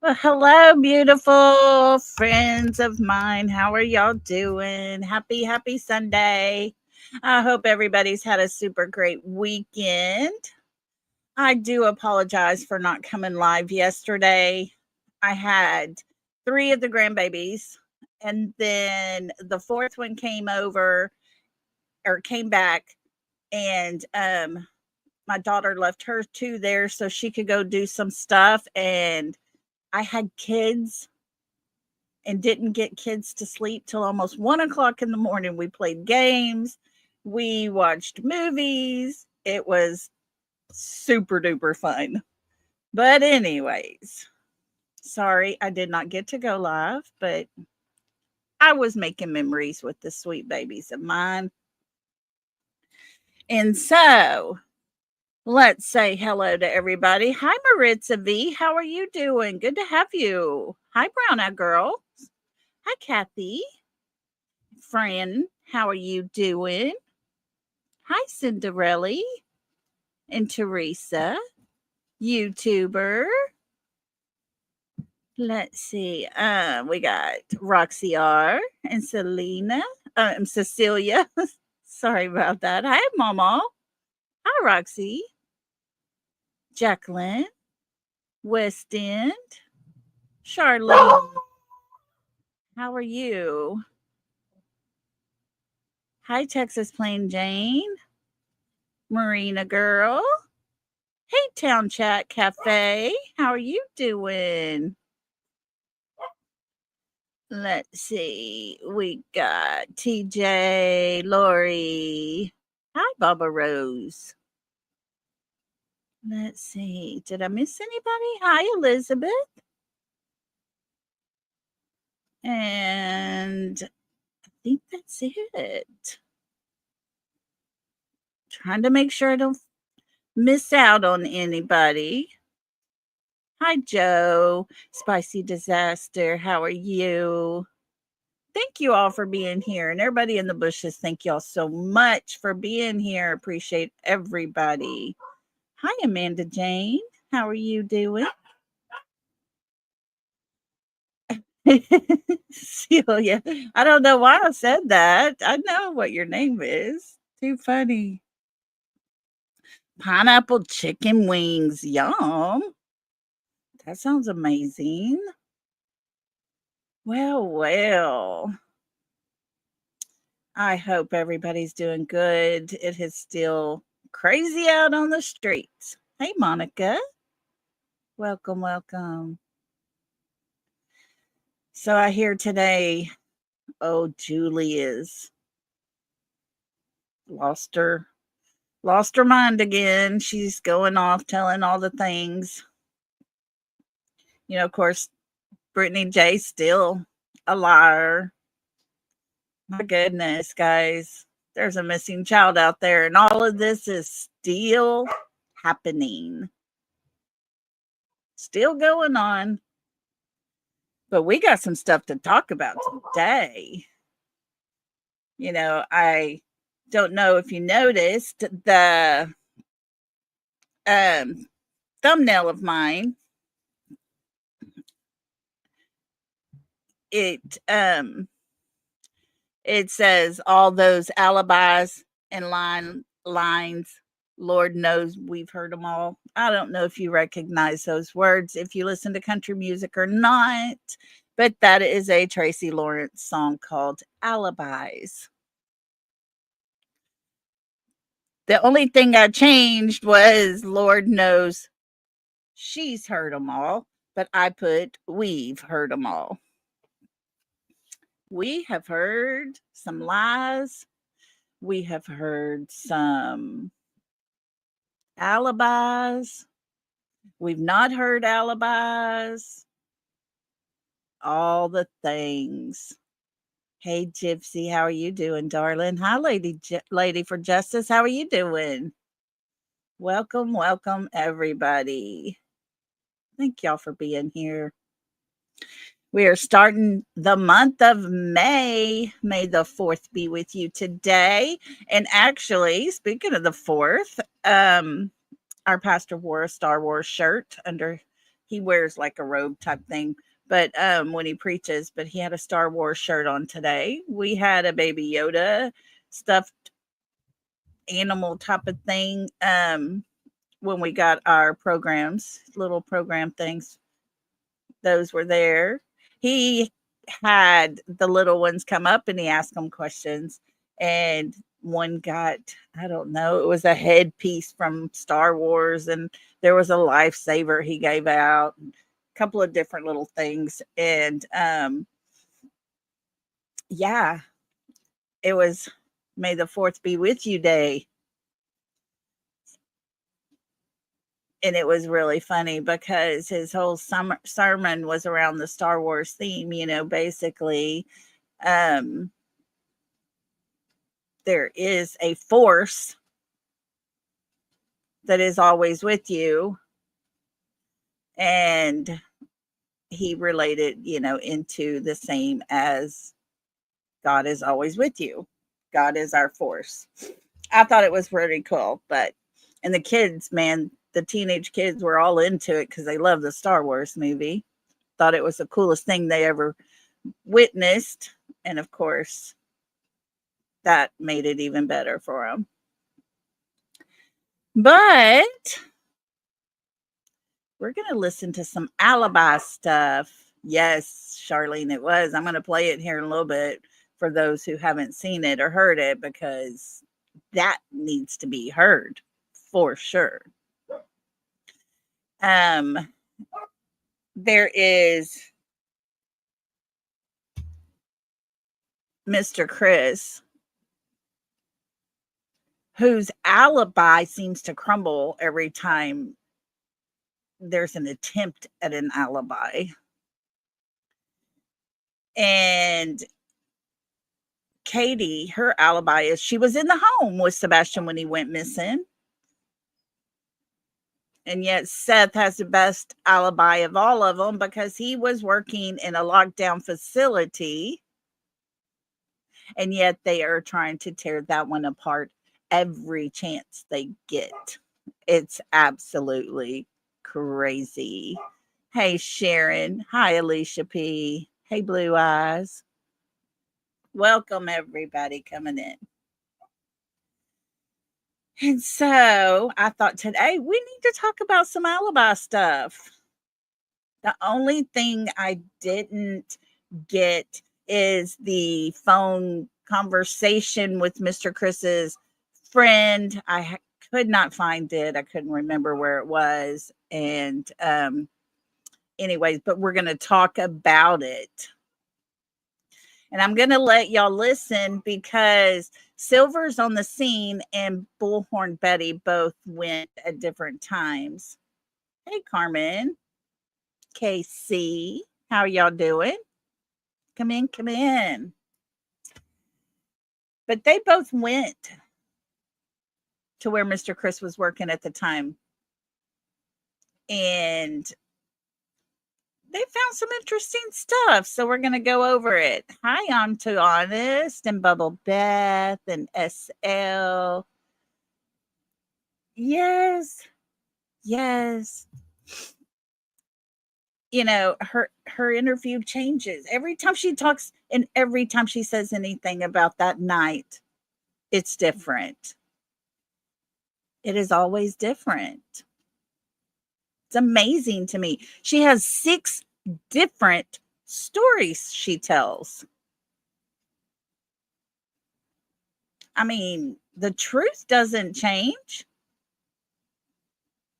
Well, hello, beautiful friends of mine. How are y'all doing? Happy Sunday. I hope everybody's had a super great weekend. I do apologize for not coming live yesterday. I had three of the grandbabies, and then the fourth one came over or came back, and my daughter left her two there so she could go do some stuff. And I had kids and didn't get kids to sleep till almost 1 o'clock in the morning. We played games, we watched movies. It was super duper fun. But, anyways, sorry I did not get to go live, but I was making memories with the sweet babies of mine. And so, let's say hello to everybody. Hi, Maritza V. How are you doing? Good to have you. Hi, Brown Eyed Girl. Hi, Kathy. Fran, how are you doing? Hi, Cinderella and Teresa, YouTuber. Let's see. We got Roxy R and Selena. Cecilia. Sorry about that. Hi, Mama. Hi, Roxy. Jacqueline. West End. Charlene. How are you? Hi, Texas Plain Jane. Marina Girl. Hey, Town Chat Cafe. How are you doing? Let's see. We got TJ, Lori. Hi, Baba Rose. Let's see. Did I miss anybody? Hi, Elizabeth. And I think that's it. Trying to make sure I don't miss out on anybody. Hi, Joe. Spicy Disaster. How are you? Thank you all for being here. And everybody in the bushes, thank y'all so much for being here. Appreciate everybody. Hi, Amanda Jane. How are you doing? Celia. I don't know why I said that. I know what your name is. Too funny. Pineapple chicken wings. Yum. That sounds amazing. Well. I hope everybody's doing good. It is still crazy out on the streets. Hey, Monica. Welcome. So I hear today, Julie is lost her mind again. She's going off telling all the things. Of course, Brittany J still a liar. My goodness, guys. There's a missing child out there, and all of this is still happening. Still going on. But we got some stuff to talk about today. I don't know if you noticed the thumbnail of mine. It says all those alibis and lines. Lord knows we've heard them all. I don't know if you recognize those words, if you listen to country music or not, but that is a Tracy Lawrence song called Alibis. The only thing I changed was Lord knows she's heard them all, but I put we've heard them all. We have heard some lies. We have heard some alibis. We've not heard alibis. All the things. Hey, Gypsy, how are you doing, darling? Hi, Lady for Justice. How are you doing? Welcome, everybody. Thank y'all for being here. We are starting the month of May. May the 4th be with you today. And actually, speaking of the 4th, our pastor wore a Star Wars shirt under he wears like a robe type thing, but when he preaches, but he had a Star Wars shirt on today. We had a Baby Yoda stuffed animal type of thing when we got our programs, little program things. Those were there. He had the little ones come up and he asked them questions, and one got, I don't know, it was a headpiece from Star Wars, and there was a lifesaver he gave out, a couple of different little things. And yeah, it was May the 4th be with you day. And it was really funny because his whole sermon was around the Star Wars theme, basically. There is a force that is always with you. And he related, into the same as God is always with you. God is our force. I thought it was pretty cool. And the kids, man, the teenage kids were all into it because they love the Star Wars movie. Thought it was the coolest thing they ever witnessed. And of course, that made it even better for them. But we're going to listen to some Alibi stuff. Yes, Charlene, it was. I'm going to play it here in a little bit for those who haven't seen it or heard it, because that needs to be heard for sure. There is Mr. Chris, whose alibi seems to crumble every time there's an attempt at an alibi. And Katie, her alibi is she was in the home with Sebastian when he went missing. And yet Seth has the best alibi of all of them because he was working in a lockdown facility. And yet they are trying to tear that one apart every chance they get. It's absolutely crazy. Hey, Sharon. Hi, Alicia P. Hey, Blue Eyes. Welcome, everybody coming in. And so I thought today we need to talk about some alibi stuff. The only thing I didn't get is the phone conversation with Mr. Chris's friend. I could not find it. I couldn't remember where it was. And anyways, but we're going to talk about it. And I'm going to let y'all listen because Silver's on the scene and Bullhorn Betty both went at different times. Hey, Carmen. KC, how y'all doing? Come in, come in. But they both went to where Mr. Chris was working at the time. And they found some interesting stuff. So we're going to go over it. Hi, I'm Too Honest and Bubble Beth and SL. Yes. Yes. Her interview changes every time she talks, and every time she says anything about that night, it's different. It is always different. It's amazing to me. She has 6 different stories she tells. I mean, the truth doesn't change,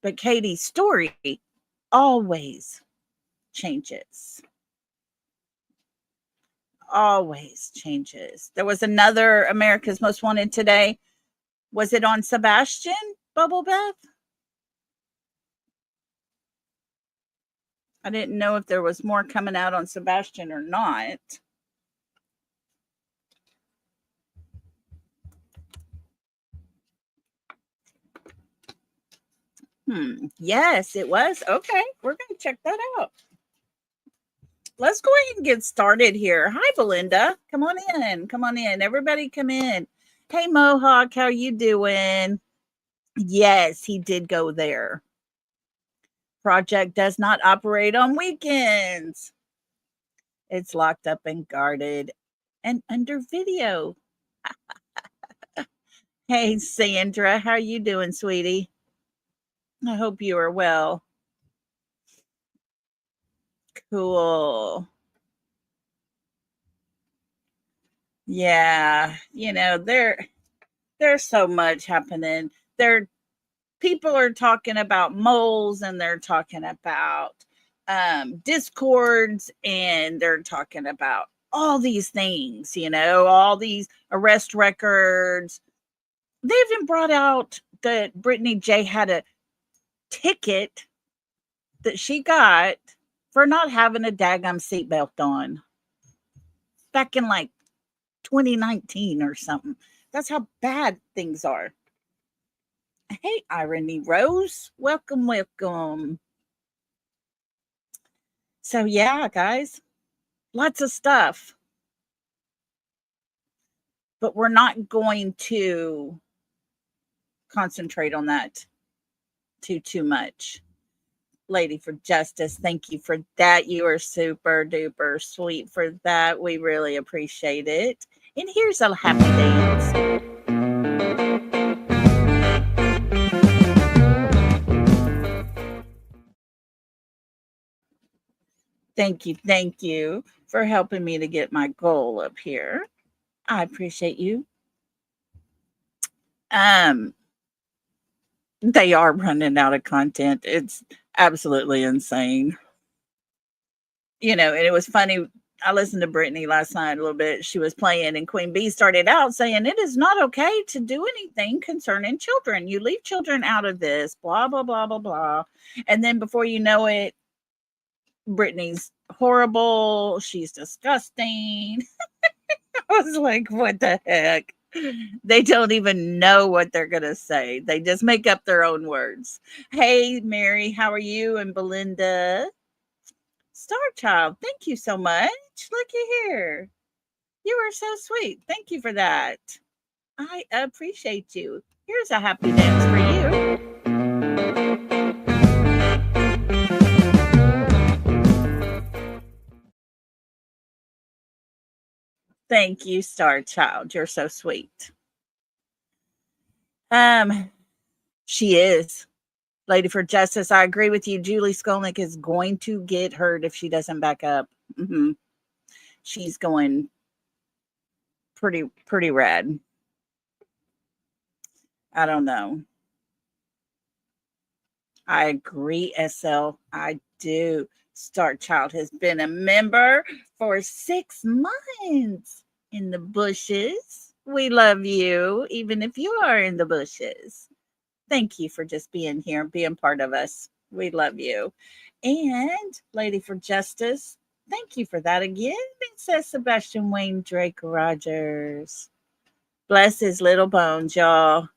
but Katie's story always changes. Always changes. There was another America's Most Wanted today. Was it on Sebastian, Bubble Beth? I didn't know if there was more coming out on Sebastian or not. Yes, it was. Okay, we're going to check that out. Let's go ahead and get started here. Hi, Belinda. Come on in. Come on in. Everybody come in. Hey, Mohawk, how you doing? Yes, he did go there project does not operate on weekends. It's locked up and guarded and under video. Hey, Sandra, how are you doing, sweetie? I hope you are well. Cool. Yeah, there's so much happening. People are talking about moles, and they're talking about discords, and they're talking about all these things, all these arrest records. They even brought out that Brittany J had a ticket that she got for not having a daggum seatbelt on back in like 2019 or something. That's how bad things are. Hey, Irony Rose. Welcome, welcome. So, yeah, guys, lots of stuff. But we're not going to concentrate on that too much. Lady for Justice, thank you for that. You are super duper sweet for that. We really appreciate it. And here's a happy dance. Thank you for helping me to get my goal up here. I appreciate you. They are running out of content. It's absolutely insane. And it was funny. I listened to Brittany last night a little bit. She was playing, and Queen Bee started out saying, it is not okay to do anything concerning children. You leave children out of this, blah, blah, blah, blah, blah. And then before you know it, Brittany's horrible. She's disgusting. I was like, what the heck? They don't even know what they're going to say. They just make up their own words. Hey, Mary, how are you? And Belinda. Star Child, thank you so much. Looky here. You are so sweet. Thank you for that. I appreciate you. Here's a happy dance for you. Thank you, Star Child. You're so sweet. She is. Lady for Justice, I agree with you. Julie Skolnick is going to get hurt if she doesn't back up. Mm-hmm. She's going pretty rad. I don't know. I agree, SL. I do. Star Child has been a member for 6 months in the bushes. We love you, even if you are in the bushes. Thank you for just being here and being part of us. We love you. And Lady for Justice, thank you for that again. It says Sebastian Wayne Drake Rogers. Bless his little bones, y'all.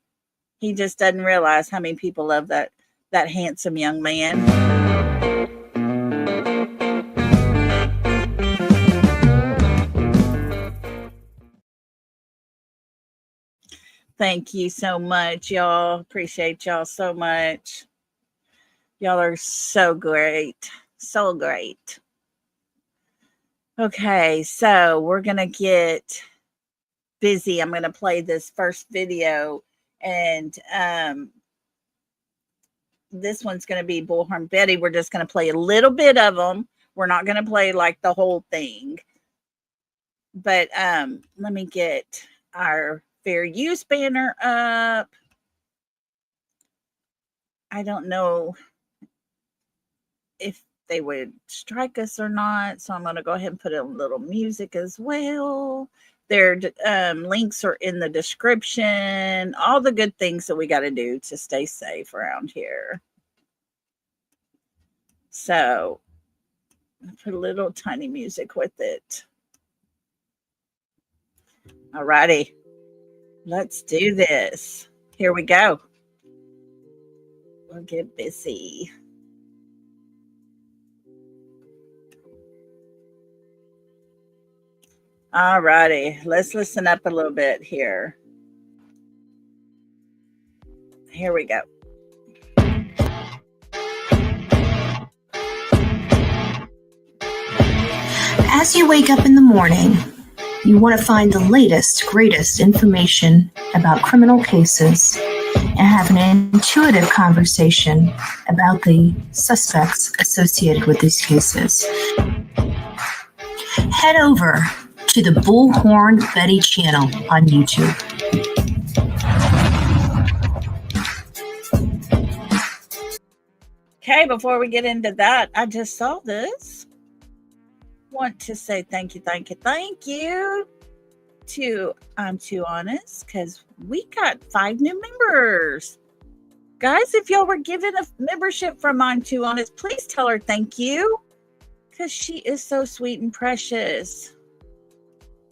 He just doesn't realize how many people love that handsome young man. Thank you so much, y'all. Appreciate y'all so much. Y'all are so great. So great. Okay, so we're going to get busy. I'm going to play this first video, and this one's going to be Bullhorn Betty. We're just going to play a little bit of them. We're not going to play like the whole thing. But let me get our fair use banner up. I don't know if they would strike us or not, so I'm going to go ahead and put a little music as well. Their links are in the description. All the good things that we got to do to stay safe around here. So I'll put a little tiny music with it. All righty. Let's do this. Here we go. We'll get busy. All righty. Let's listen up a little bit here. Here we go. As you wake up in the morning, you want to find the latest, greatest information about criminal cases and have an intuitive conversation about the suspects associated with these cases. Head over to the Bullhorn Betty channel on YouTube. Okay, before we get into that, I just saw this. Want to say thank you to I'm Too Honest, because we got 5 new members. Guys, if y'all were given a membership from I'm Too Honest, please tell her thank you, because she is so sweet and precious.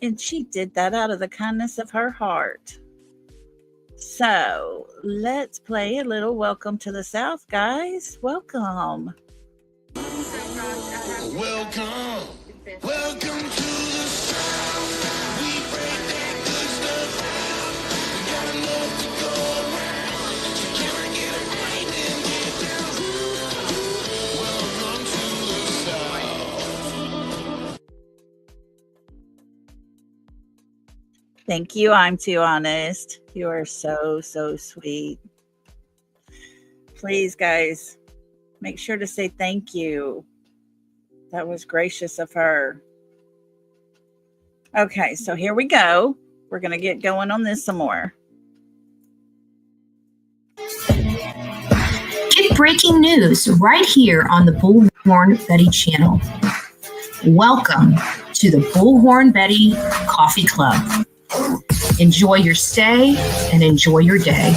And she did that out of the kindness of her heart. So let's play a little Welcome to the South, guys. Welcome. Welcome. Welcome to the South. We break that good stuff out. We got enough to go around. So can I get a right and get down? Welcome to the South. Thank you, I'm Too Honest. You are so, so sweet. Please, guys, make sure to say thank you. That was gracious of her. Okay, so here we go. We're going to get going on this some more. Get breaking news right here on the Bullhorn Betty channel. Welcome to the Bullhorn Betty Coffee Club. Enjoy your stay and enjoy your day.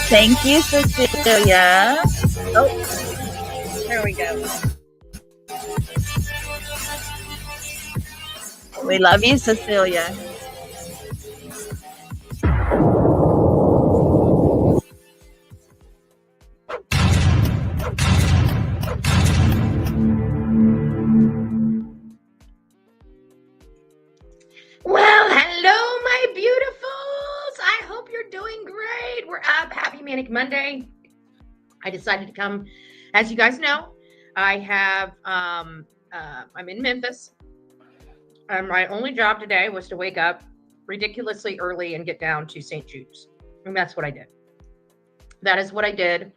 Thank you, Cecilia. Oh, there we go. We love you, Cecilia. Well, hello, my beautifuls. I hope you're doing great. We're up. Happy Manic Monday. I decided to come, as you guys know, I have, I'm in Memphis. My only job today was to wake up ridiculously early and get down to St. Jude's. And that's what I did. That is what I did.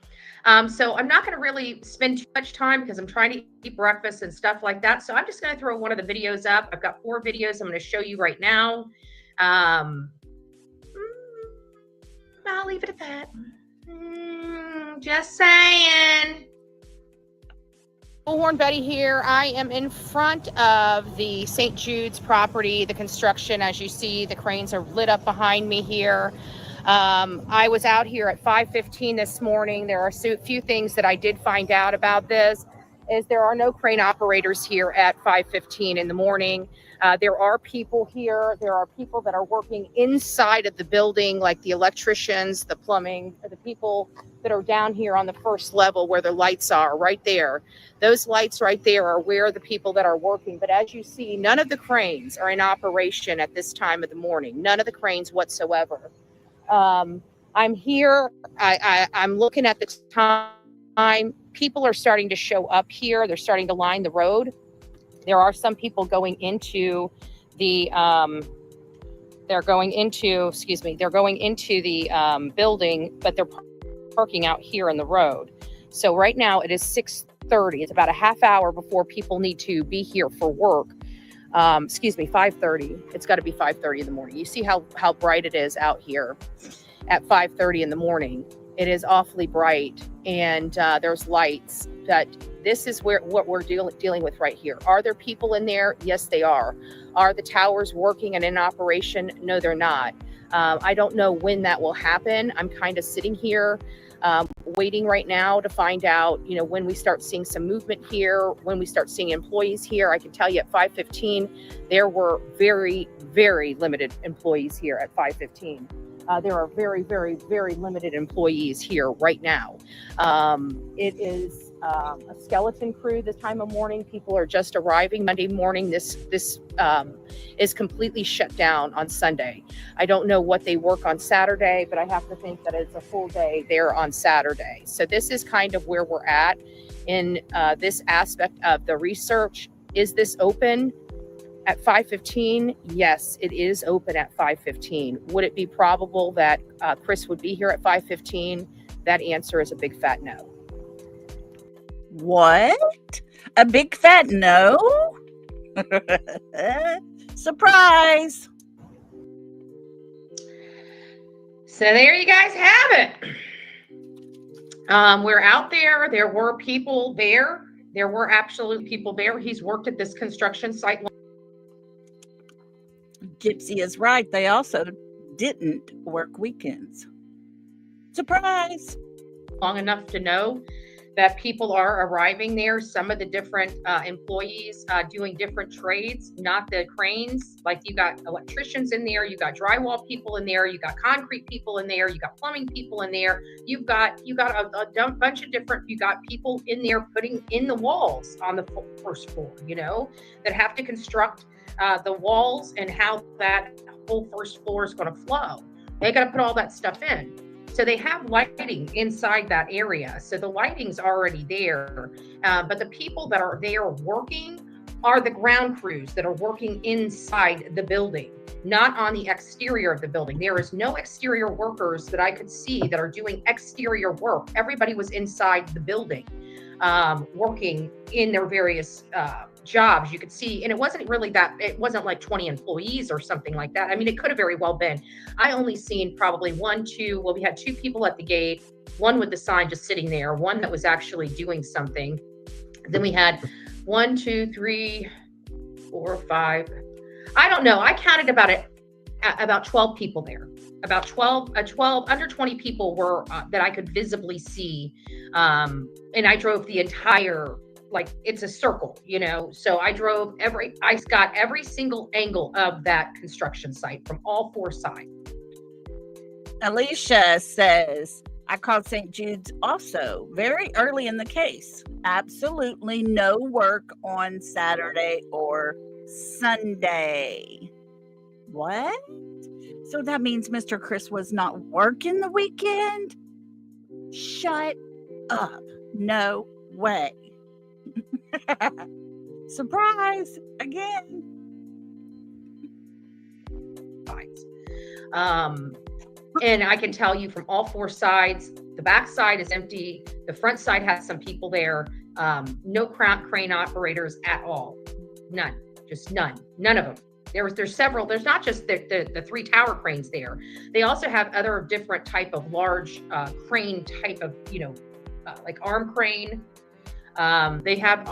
So I'm not going to really spend too much time because I'm trying to eat breakfast and stuff like that. So I'm just going to throw one of the videos up. I've got 4 videos I'm going to show you right now. I'll leave it at that. Just saying. Bullhorn Betty here. I am in front of the St. Jude's property, the construction. As you see, the cranes are lit up behind me here. I was out here at 5:15 this morning. There are a few things that I did find out about this. Is there are no crane operators here at 5:15 in the morning. There are people here. There are people that are working inside of the building, like the electricians, the plumbing, the people that are down here on the first level where the lights are right there. Those lights right there are where the people that are working. But as you see, none of the cranes are in operation at this time of the morning. None of the cranes whatsoever. I'm here. I'm looking at the time. People are starting to show up here. They're starting to line the road. There are some people going into the, they're going into the building, but they're parking out here in the road. So right now it is 6:30. It's about a half hour before people need to be here for work. 5:30. It's got to be 5:30 in the morning. You see how bright it is out here at 5:30 in the morning. It is awfully bright, and there's lights. But this is what we're dealing with right here. Are there people in there? Yes, they are. Are the towers working and in operation? No, they're not. I don't know when that will happen. I'm kind of sitting here waiting right now to find out, when we start seeing some movement here, when we start seeing employees here. I can tell you at 5:15, there were very, very limited employees here at 5:15. There are very, very, very limited employees here right now. It is a skeleton crew this time of morning. People are just arriving. Monday morning, this is completely shut down on Sunday. I don't know what they work on Saturday, but I have to think that it's a full day there on Saturday. So this is kind of where we're at in this aspect of the research. Is this open at 5:15? Yes, it is open at 5:15. Would it be probable that Chris would be here at 5:15? That answer is a big fat no. What? A big fat no? Surprise. So there you guys have it. We're out there. There were people there. There were absolute people there. He's worked at this construction site. Gypsy is right. They also didn't work weekends. Surprise. Long enough to know that people are arriving there. Some of the different employees doing different trades, not the cranes. Like you got electricians in there, you got drywall people in there, you got concrete people in there, you got plumbing people in there. You got a bunch of different. You got people in there putting in the walls on the first floor. You know, that have to construct the walls and how that whole first floor is going to flow. They got to put all that stuff in. So they have lighting inside that area. So the lighting's already there. But the people that are there working are the ground crews that are working inside the building, not on the exterior of the building. There is no exterior workers that I could see that are doing exterior work. Everybody was inside the building, working in their various jobs. You could see, and it wasn't like 20 employees or something like that. I mean, it could have very well been. I only seen probably we had 2 people at the gate, one with the sign just sitting there, one that was actually doing something. Then we had 1, 2, 3, 4, 5. I don't know. I counted about 12 people there. About 12, under 20 people were that I could visibly see. And I drove the entire, like it's a circle, you know. So I got every single angle of that construction site from all 4 sides. Alicia says, I called St. Jude's also very early in the case. Absolutely no work on Saturday or Sunday. What? So that means Mr. Chris was not working the weekend? Shut up. No way. Surprise again. And I can tell you from all 4 sides, the back side is empty. The front side has some people there. No crane operators at all. None. Just none. None of them. There's several. There's not just the 3 tower cranes there. They also have other different type of large crane type of, like arm crane. They have,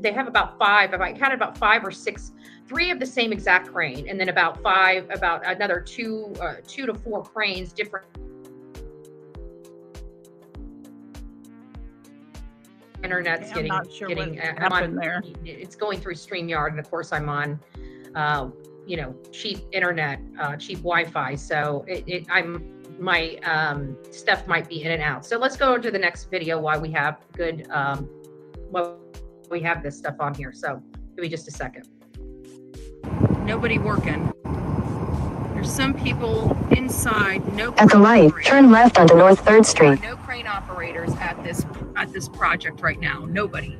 they have about 5. I counted about 5 or 6, 3 of the same exact crane, and then about another 2 to 4 cranes, different. Internet's getting there. It's going through StreamYard, and of course I'm on, cheap internet, cheap Wi-Fi. So my stuff might be in and out. So let's go to the next video while we have we have this stuff on here. So give me just a second. Nobody working. There's some people inside. At the light, turn left onto North 3rd Street. No crane operators at this project right now. Nobody.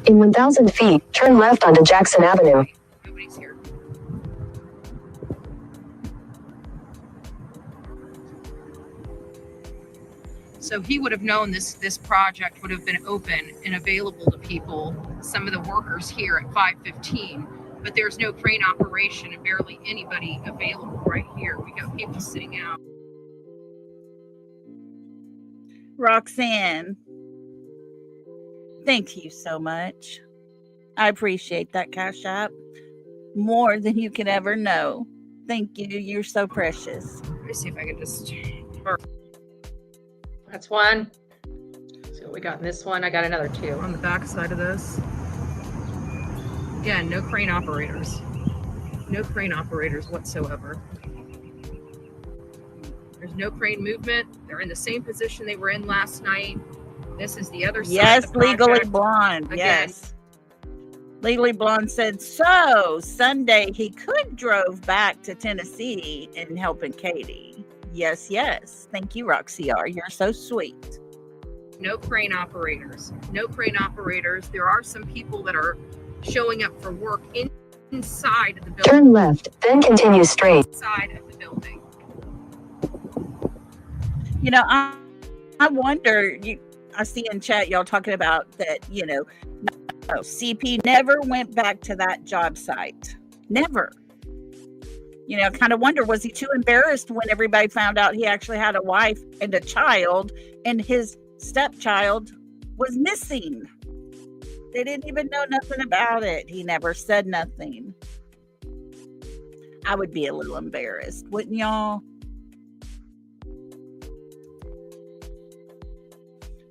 In 1,000 feet, turn left onto Jackson Avenue. Nobody's here. So he would have known this project would have been open and available to people, some of the workers here at 5:15, but there's no crane operation and barely anybody available right here. We got people sitting out. Roxanne, thank you so much. I appreciate that Cash App more than you could ever know. Thank you. You're so precious. Let me see if I can just... That's one. Let's see what we got in this one. I got another 2 on the back side of this. Yeah, no crane operators. No crane operators whatsoever. There's no crane movement. They're in the same position they were in last night. This is the other side. Yes, of the project. Legally Blonde. Again. Yes. Legally Blonde said, so Sunday he could drove back to Tennessee and helping Katie. Yes, yes. Thank you, Roxy R. You're so sweet. No crane operators. No crane operators. There are some people that are showing up for work inside of the building. Turn left, then continue straight. Inside of the building. You know, I wonder, I see in chat y'all talking about that, CP never went back to that job site. Never. Kind of wonder, was he too embarrassed when everybody found out he actually had a wife and a child and his stepchild was missing? They didn't even know nothing about it. He never said nothing. I would be a little embarrassed, wouldn't y'all?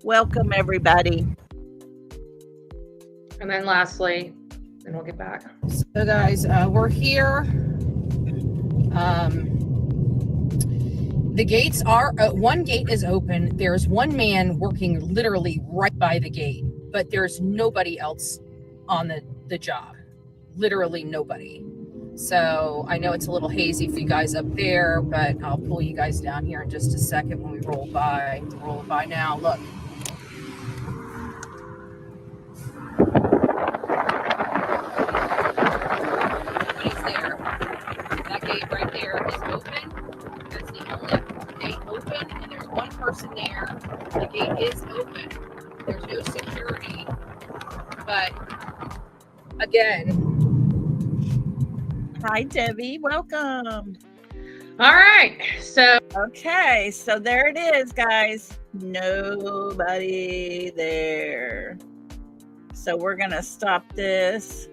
Welcome, everybody. And then lastly, then we'll get back. So guys, we're here. The gates are, one gate is open. There's one man working literally right by the gate, but there's nobody else on the job. Literally nobody. So I know it's a little hazy for you guys up there, but I'll pull you guys down here in just a second when we roll by. Roll by now, look. Nobody's there. That gate right there is open. That's the only gate open, and there's one person there. The gate is open. There's no security. But again. Hi, Debbie. Welcome. All right. So Okay, so there it is, guys. Nobody there. So we're going to stop this.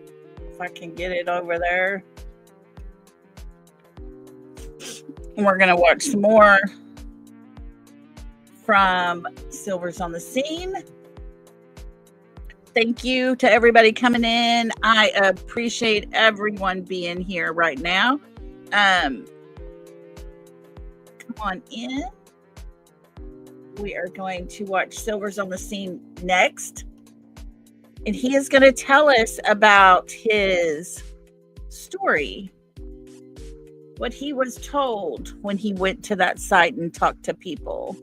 If I can get it over there. And we're going to watch some more from Silvers on the Scene. Thank you to everybody coming in. I appreciate everyone being here right now. Come on in. We are going to watch Silvers on the Scene next. And he is going to tell us about his story. What he was told when he went to that site and talked to people.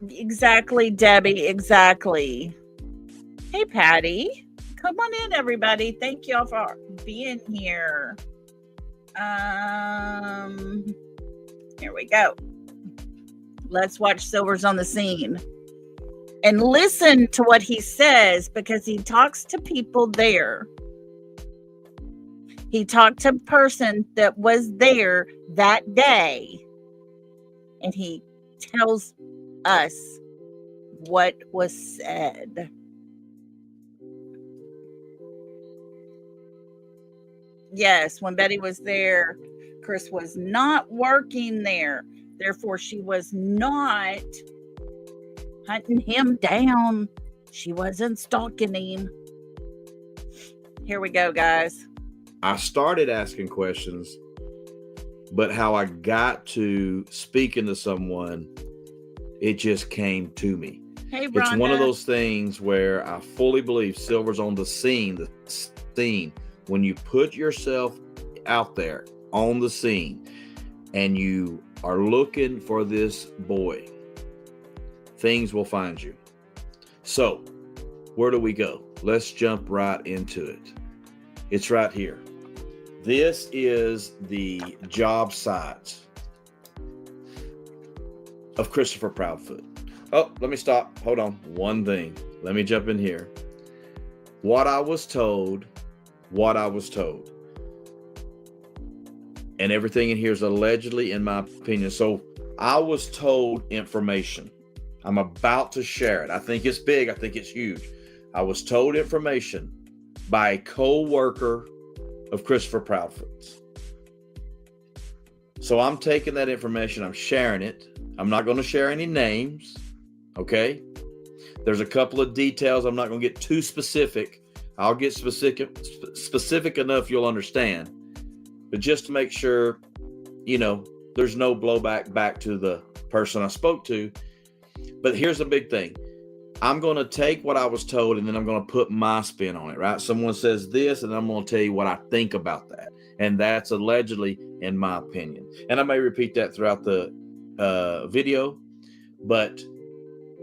Exactly, Debbie. Exactly. Hey, Patty. Come on in, everybody. Thank y'all for being here. Here we go. Let's watch Silvers on the Scene and listen to what he says, because he talks to people there. He talked to a person that was there that day, and he tells us what was said. Yes, when Betty was there, Chris was not working there. Therefore, she was not hunting him down. She wasn't stalking him. Here we go, guys. I started asking questions, but how I got to speaking to someone, it just came to me. Hey, Rhonda. It's one of those things where I fully believe Silver's on the scene. When you put yourself out there on the scene and you are looking for this boy, things will find you. So, where do we go? Let's jump right into it. It's right here. This is the job site of Christopher Proudfoot. Oh, let me stop. Hold on. One thing. Let me jump in here. What I was told. And everything in here is allegedly, in my opinion. So I was told information. I'm about to share it. I think it's big. I think it's huge. I was told information by a co-worker of Christopher Proudfoot's. So I'm taking that information. I'm sharing it. I'm not going to share any names. Okay. There's a couple of details. I'm not going to get too specific. I'll get specific enough you'll understand. But just to make sure, there's no blowback back to the person I spoke to. But here's the big thing. I'm going to take what I was told and then I'm going to put my spin on it, right? Someone says this and I'm going to tell you what I think about that. And that's allegedly in my opinion. And I may repeat that throughout the video, but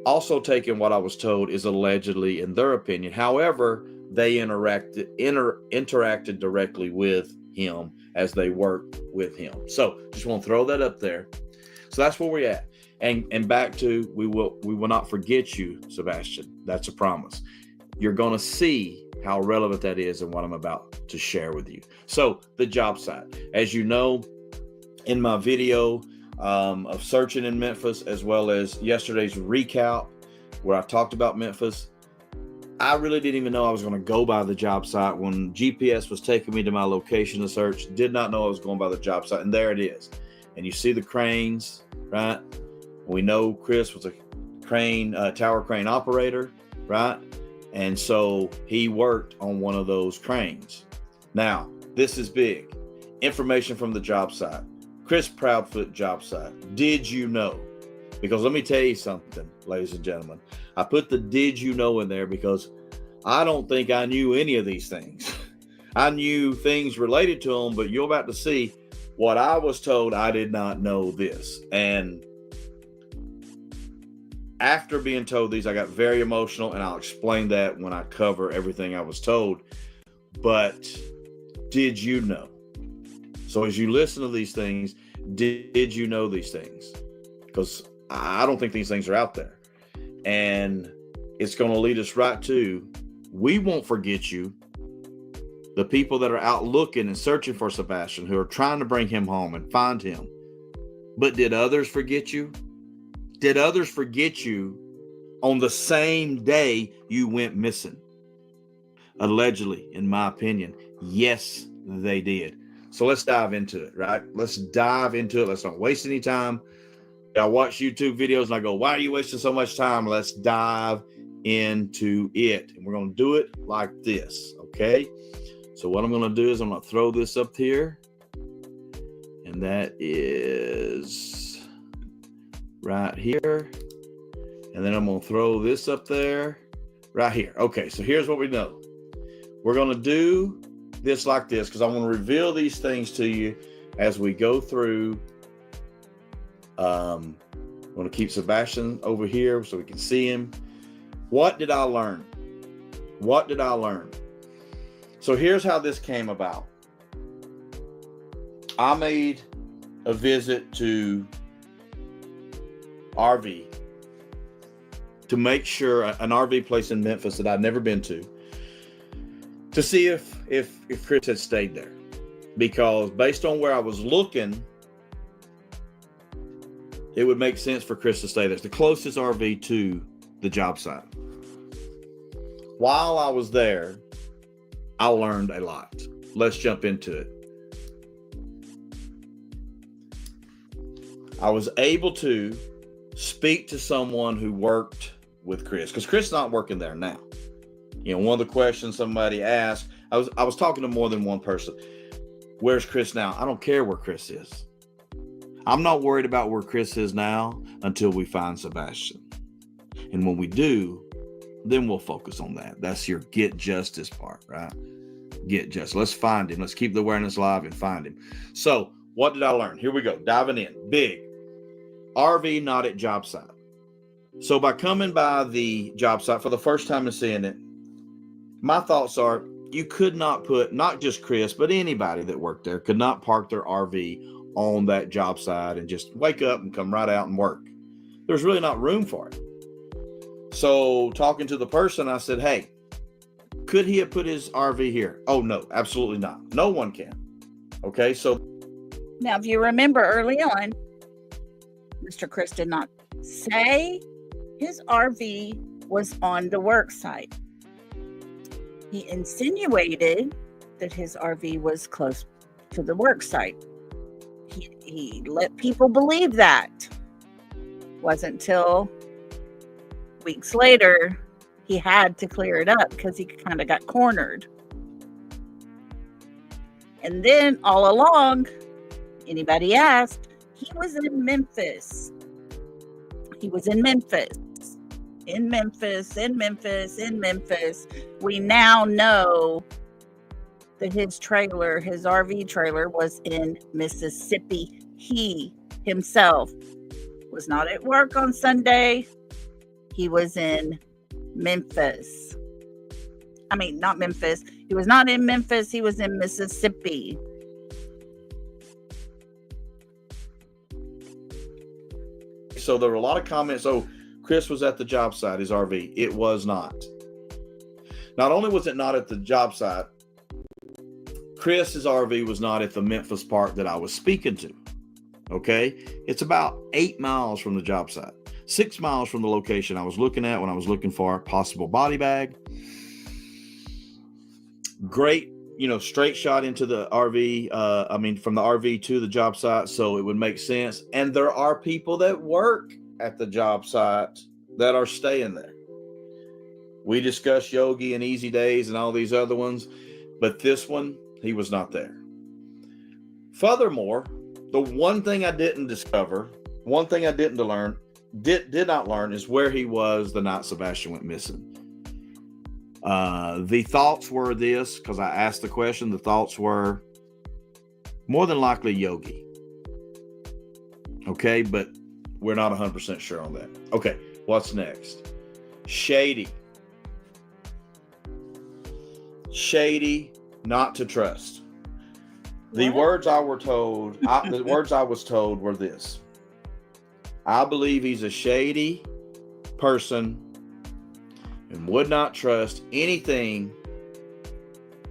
also taking what I was told is allegedly in their opinion. However, they interacted directly with him as they worked with him. So just want to throw that up there. So that's where we're at. And back to, we will not forget you, Sebastian. That's a promise. You're going to see how relevant that is and what I'm about to share with you. So the job site, as you know, in my video of searching in Memphis, as well as yesterday's recap where I talked about Memphis, I really didn't even know I was going to go by the job site when GPS was taking me to my location to search. Did not know I was going by the job site, and there it is. And you see the cranes, right? We know Chris was a tower crane operator, right? And so he worked on one of those cranes. Now, this is big. Information from the job site. Chris Proudfoot job site. Did you know? Because let me tell you something, ladies and gentlemen. I put the did you know in there because I don't think I knew any of these things. I knew things related to them, but you're about to see what I was told. I did not know this. And after being told these, I got very emotional, and I'll explain that when I cover everything I was told. But did you know? So as you listen to these things, did you know these things? Because I don't think these things are out there. And it's going to lead us right to, we won't forget you. The people that are out looking and searching for Sebastian, who are trying to bring him home and find him. But did others forget you? Did others forget you on the same day you went missing? Allegedly, in my opinion, yes, they did. So let's dive into it, right? Let's dive into it. Let's not waste any time. I watch YouTube videos and I go, why are you wasting so much time? Let's dive into it. And we're going to do it like this, okay? So what I'm going to do is I'm going to throw this up here. And that is right here. And then I'm going to throw this up there right here. Okay, so here's what we know. We're going to do this like this because I want to reveal these things to you as we go through. I'm going to keep Sebastian over here so we can see him. What did I learn? What did I learn? So here's how this came about. I made a visit to RV to make sure, an RV place in Memphis that I'd never been to see if Chris had stayed there. Because based on where I was looking, it would make sense for Chris to stay there. It's the closest RV to the job site. While I was there, I learned a lot. Let's jump into it. I was able to speak to someone who worked with Chris, because Chris is not working there now. You know, one of the questions somebody asked, I was talking to more than one person. Where's Chris now? I don't care where Chris is. I'm not worried about where Chris is now until we find Sebastian. And when we do, then we'll focus on that. That's your get justice part, right? Get justice. Let's find him. Let's keep the awareness alive and find him. So what did I learn? Here we go. Diving in. Big. RV not at job site. So by coming by the job site for the first time and seeing it, my thoughts are, you could not put, not just Chris, but anybody that worked there could not park their RV on that job site and just wake up and come right out and work. There's really not room for it. So talking to the person, I said, hey, could he have put his RV here? Oh, no, absolutely not. No one can. Okay, so. Now, if you remember early on, Mr. Chris did not say his RV was on the work site. He insinuated that his RV was close to the work site. He let people believe that. Wasn't until weeks later he had to clear it up because he kind of got cornered. And then all along, anybody asked, he was in Memphis. He was in Memphis. in Memphis. We now know that his RV trailer, was in Mississippi. He himself was not at work on Sunday. He was in Memphis. I mean, not Memphis. He was not in Memphis. He was in Mississippi. So there were a lot of comments. Oh, Chris was at the job site, his RV. It was not. Not only was it not at the job site, Chris's RV was not at the Memphis park that I was speaking to. Okay? It's about 8 miles from the job site, 6 miles from the location I was looking at when I was looking for a possible body bag. Great, straight shot into the RV. From the RV to the job site, so it would make sense. And there are people that work at the job site that are staying there. We discussed Yogi and Easy Days and all these other ones, but this one, he was not there. Furthermore, the one thing I didn't discover, one thing I did not learn is where he was the night Sebastian went missing. The thoughts were this, because I asked the question, the thoughts were more than likely Yogi. Okay, but we're not 100% sure on that. Okay, what's next? Shady, not to trust. The words I was told were this: I believe he's a shady person and would not trust anything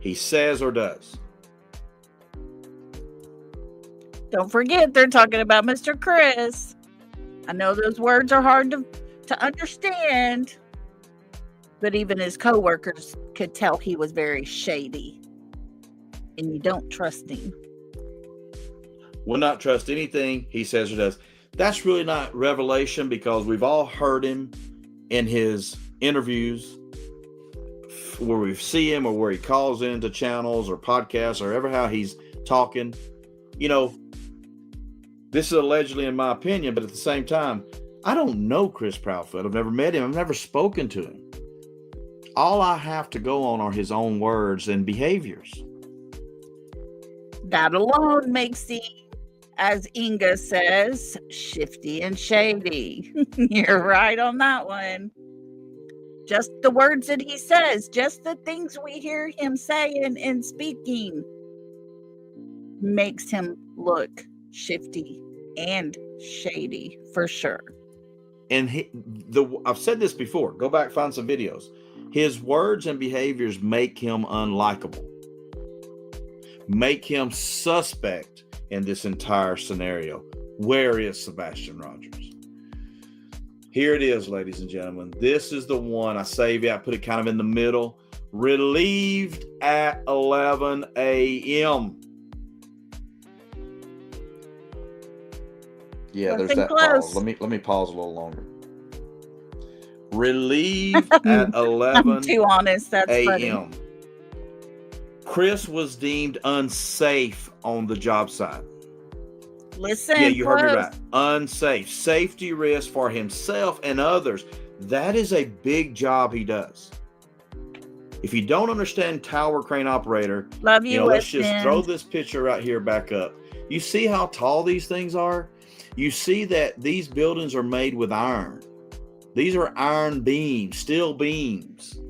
he says or does. Don't forget, they're talking about Mr. Chris. I know those words are hard to understand, but even his coworkers could tell he was very shady, and you don't trust him. Will not trust anything he says or does. That's really not revelation, because we've all heard him in his interviews where we see him, or where he calls into channels or podcasts, or ever how he's talking. This is allegedly in my opinion, but at the same time, I don't know Chris Proudfoot. I've never met him. I've never spoken to him. All I have to go on are his own words and behaviors. That alone makes him, as Inga says, shifty and shady. You're right on that one. Just the words that he says, just the things we hear him saying and speaking, makes him look shifty and shady for sure. And I've said this before. Go back, find some videos. His words and behaviors make him unlikable, make him suspect in this entire scenario. Where is Sebastian Rogers? Here it is, ladies and gentlemen. This is the one I saved. I put it kind of in the middle. Relieved at 11 a.m. Yeah, there's that pause. Let me pause a little longer. Relieved at 11 I'm too honest, that's a.m. Chris was deemed unsafe on the job site. Listen, yeah, you heard me right. Unsafe. Safety risk for himself and others. That is a big job he does. If you don't understand tower crane operator, love you. Let's just throw this picture right here back up. You see how tall these things are? You see that these buildings are made with iron. These are iron beams, steel beams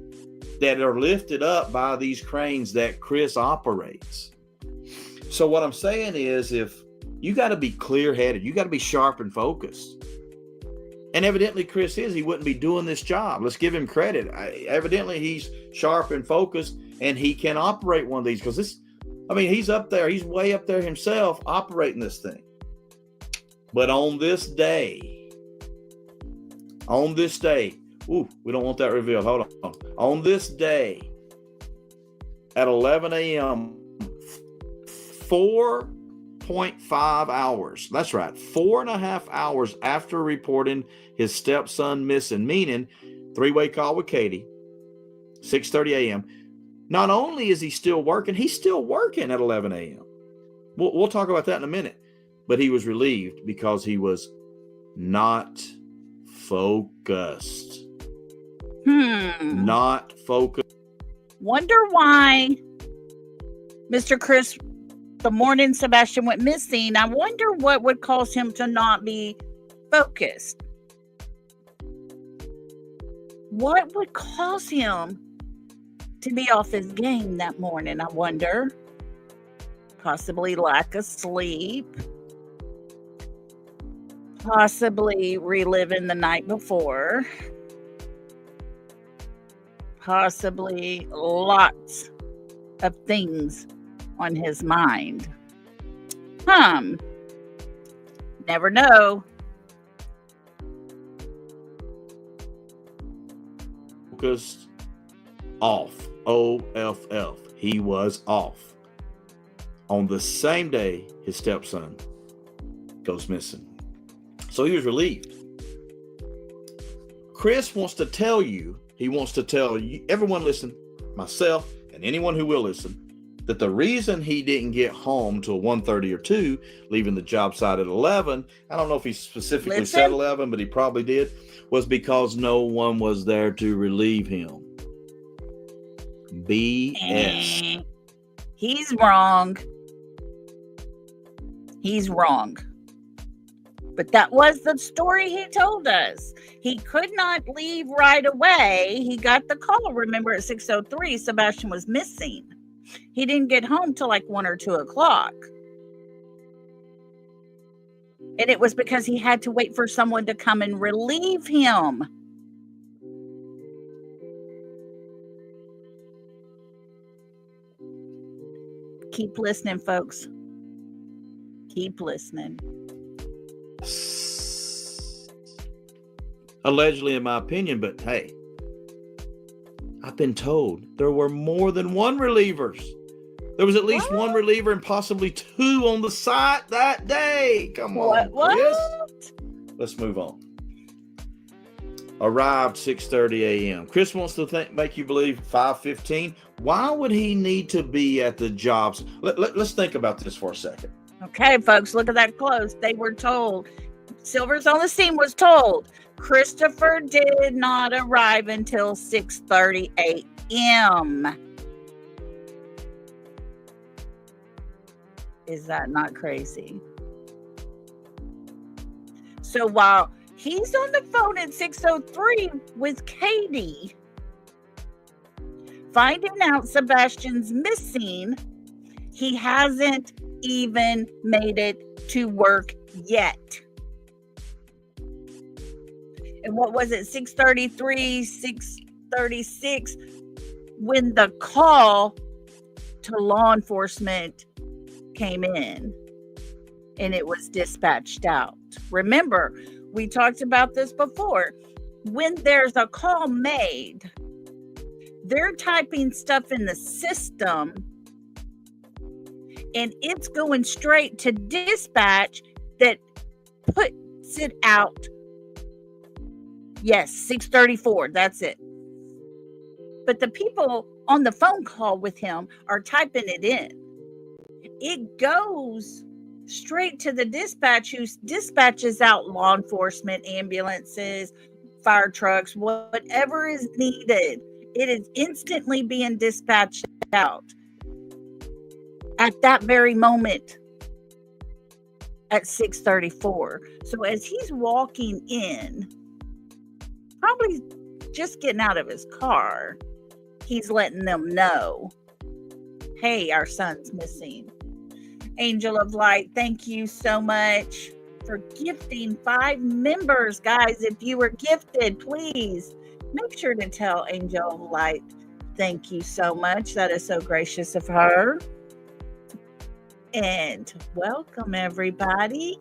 that are lifted up by these cranes that Chris operates. So what I'm saying is, if you got to be clear-headed, you got to be sharp and focused. And evidently Chris is. He wouldn't be doing this job. Let's give him credit. Evidently he's sharp and focused, and he can operate one of these, because he's up there. He's way up there himself operating this thing. But on this day, ooh, we don't want that revealed. Hold on. On this day, at 11 a.m., 4.5 hours. That's right. 4.5 hours after reporting his stepson missing, meaning three-way call with Katie, 6:30 a.m. Not only is he still working, he's still working at 11 a.m. We'll talk about that in a minute. But he was relieved because he was not focused. Not focused. Wonder why Mr. Chris, the morning Sebastian went missing, I wonder what would cause him to not be focused. What would cause him to be off his game that morning, I wonder? Possibly lack of sleep. Possibly reliving the night before. Possibly lots of things on his mind. Never know. Focused. Off. OFF. He was off. On the same day, his stepson goes missing. So he was relieved. Chris wants to tell you, he wants to tell you, everyone listen, myself and anyone who will listen, that the reason he didn't get home till 1:30 or 2, leaving the job site at 11, I don't know if he specifically said 11, but he probably did, was because no one was there to relieve him. BS. He's wrong. He's wrong. But that was the story he told us. He could not leave right away. He got the call, remember, at 6:03, Sebastian was missing. He didn't get home till like 1 or 2 o'clock. And it was because he had to wait for someone to come and relieve him. Keep listening, folks. Keep listening. Allegedly, in my opinion, but hey, I've been told there were more than one relievers. There was at least one reliever and possibly 2 on the site that day. Come on, Chris. Let's move on. Arrived 6:30 a.m. Chris wants to make you believe 5:15. Why would he need to be at the jobs? Let's think about this for a second. Okay, folks, look at that close. They were told. Silver's on the scene was told. Christopher did not arrive until 6:30 a.m. Is that not crazy? So while he's on the phone at 6:03 with Katie, finding out Sebastian's missing, he hasn't even made it to work yet. And what was it, 6:33, 6:36, when the call to law enforcement came in and it was dispatched out. Remember, we talked about this before. When there's a call made, they're typing stuff in the system and it's going straight to dispatch that puts it out. Yes, 6:34, that's it. But the people on the phone call with him are typing it in. It goes straight to the dispatch, who dispatches out law enforcement, ambulances, fire trucks, whatever is needed. It is instantly being dispatched out at that very moment at 6:34. So as he's walking in, probably just getting out of his car, he's letting them know, hey, our son's missing. Angel of Light, thank you so much for gifting 5 members. Guys, if you were gifted, please make sure to tell Angel of Light, thank you so much. That is so gracious of her. And welcome, everybody.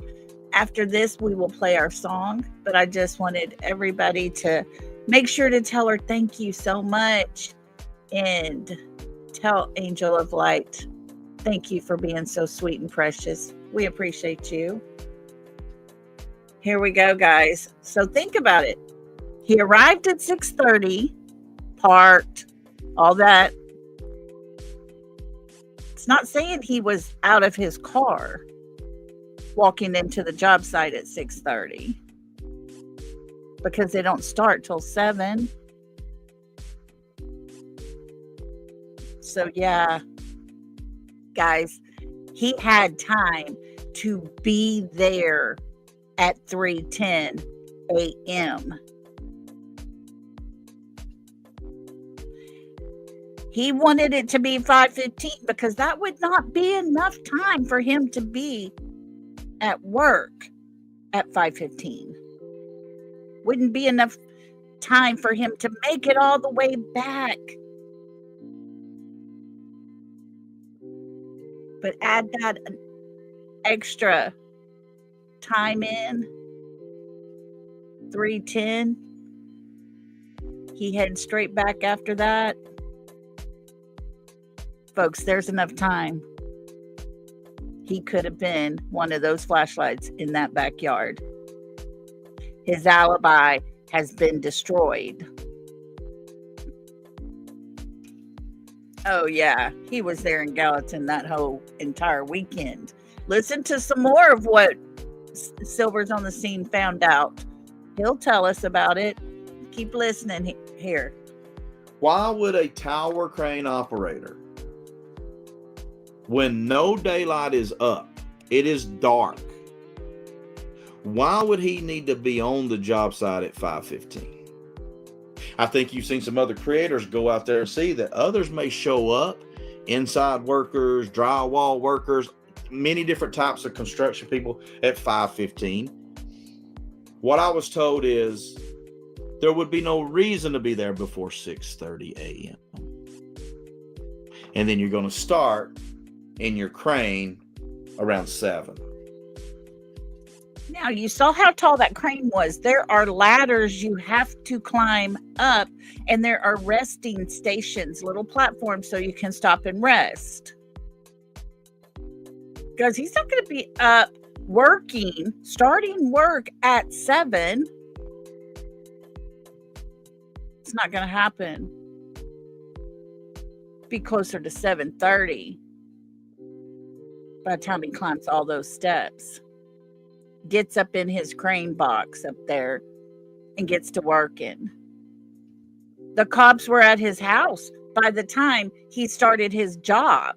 After this, we will play our song, but I just wanted everybody to make sure to tell her thank you so much and tell Angel of Light, thank you for being so sweet and precious. We appreciate you. Here we go, guys. So think about it. He arrived at 6:30, parked, all that. It's not saying he was out of his car walking into the job site at 6:30 because they don't start till 7. So yeah, guys, he had time to be there at 3:10 a.m. He wanted it to be 5:15 because that would not be enough time for him to be at work at 5:15. Wouldn't be enough time for him to make it all the way back. But add that extra time in, 3:10. He heads straight back after that. Folks, there's enough time. He could have been one of those flashlights in that backyard. His alibi has been destroyed. Oh, yeah. He was there in Gallatin that whole entire weekend. Listen to some more of what Silvers on the Scene found out. He'll tell us about it. Keep listening here. Why would a tower crane operator, when no daylight is up, it is dark, why would he need to be on the job site at 5:15? I think you've seen some other creators go out there and see that others may show up, inside workers, drywall workers, many different types of construction people at 5:15. What I was told is there would be no reason to be there before 6:30 a.m. And then you're going to start in your crane around 7. Now, you saw how tall that crane was. There are ladders you have to climb up, and there are resting stations, little platforms, so you can stop and rest. Because he's not going to be up working, starting work at 7. It's not going to happen. Be closer to 7:30 by the time he climbs all those steps. Gets up in his crane box up there and gets to working. The cops were at his house by the time he started his job.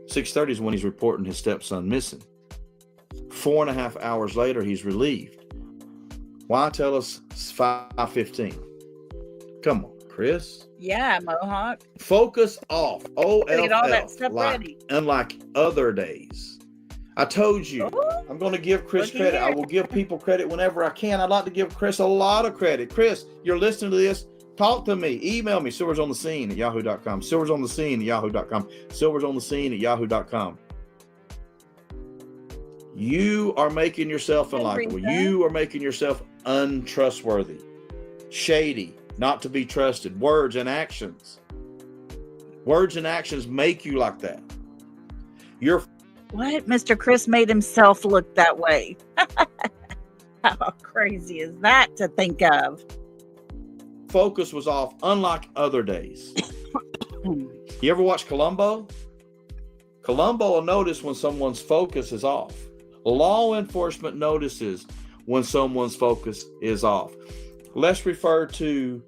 "6:30 is when he's reporting his stepson missing. 4.5 hours later, he's relieved. Why tell us 5:15? Come on, Chris. Yeah, Mohawk. Focus off. Get all that stuff OFF. ready. Unlike other days. I told you, Ooh, I'm going to give Chris looky credit. I here. will give people credit whenever I can. I'd like to give Chris a lot of credit. Chris, you're listening to this. Talk to me. Email me, silversonthescene@yahoo.com. Silversonthescene@yahoo.com. Silversonthescene@yahoo.com. You are making yourself unlikable. You are making yourself untrustworthy, shady, not to be trusted. Words and actions. Words and actions make you like that. Your What? Mr. Chris made himself look that way. How crazy is that to think of? focus was off, unlike other days. You ever watch Columbo? Columbo will notice when someone's focus is off. Law enforcement notices when someone's focus is off. Let's refer to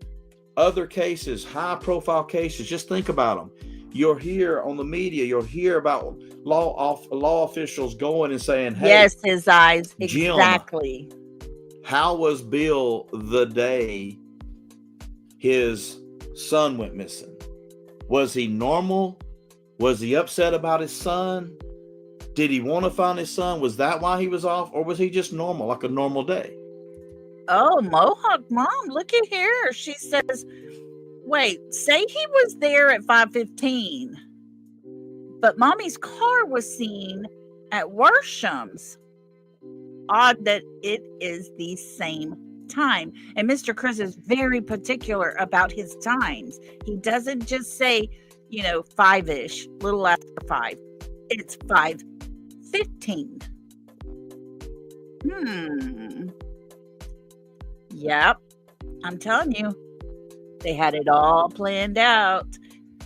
other cases, high-profile cases. Just think about them. You'll hear on the media, you'll hear about law officials going and saying, hey, yes, his eyes. Jim, Exactly. how was Bill the day his son went missing? Was he normal? Was he upset about his son? Did he want to find his son? Was that why he was off? Or was he just normal, like a normal day? Oh, Mohawk Mom, looky here. She says, wait, say he was there at 5:15, but Mommy's car was seen at Worsham's. Odd that it is the same time. And Mr. Chris is very particular about his times. He doesn't just say, 5-ish, little after 5. It's 5:15. Yep. I'm telling you, they had it all planned out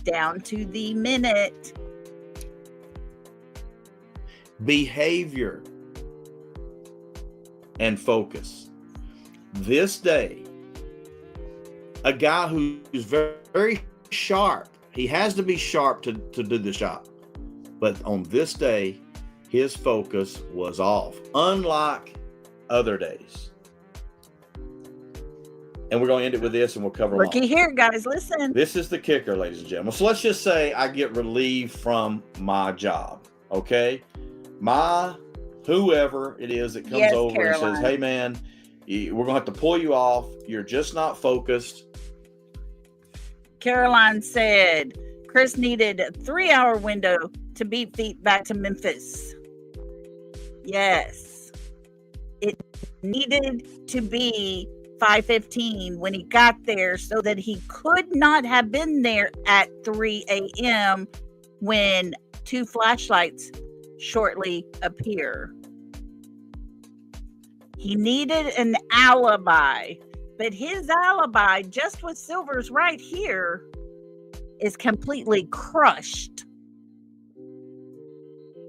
down to the minute. Behavior and focus. this day, a guy who's very, very sharp. He has to be sharp to do the job. But on this day, his focus was off, unlike other days. And we're going to end it with this, and we'll cover them all. Looky here, guys. Listen. This is the kicker, ladies and gentlemen. So let's just say I get relieved from my job, okay? My whoever it is that comes over Caroline. and says, hey, man, we're going to have to pull you off. You're just not focused. Caroline said Chris needed a 3-hour window to beat feet back to Memphis. Yes. It needed to be 5:15 when he got there so that he could not have been there at 3 a.m. when 2 flashlights shortly appear. He needed an alibi, but his alibi, just with Silver's right here, is completely crushed.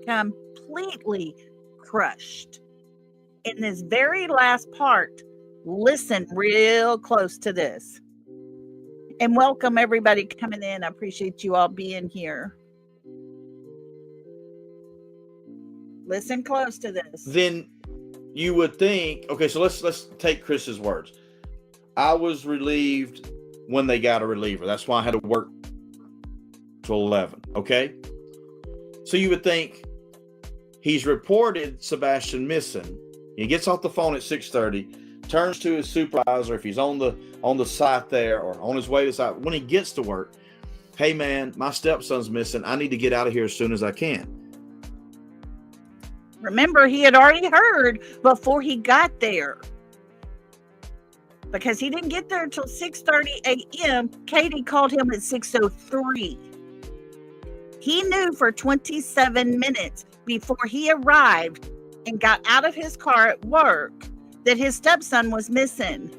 Completely crushed. In this very last part, listen real close to this. And welcome everybody coming in. I appreciate you all being here. Listen close to this. Then you would think, okay, so let's take Chris's words. I was relieved when they got a reliever. That's why I had to work till 11, okay? So you would think he's reported Sebastian missing. He gets off the phone at 6:30, turns to his supervisor if he's on the site there or on his way to the site. When he gets to work, hey man, my stepson's missing. I need to get out of here as soon as I can. Remember, he had already heard before he got there. Because he didn't get there until 6:30 a.m. Katie called him at 6:03. He knew for 27 minutes before he arrived and got out of his car at work that his stepson was missing.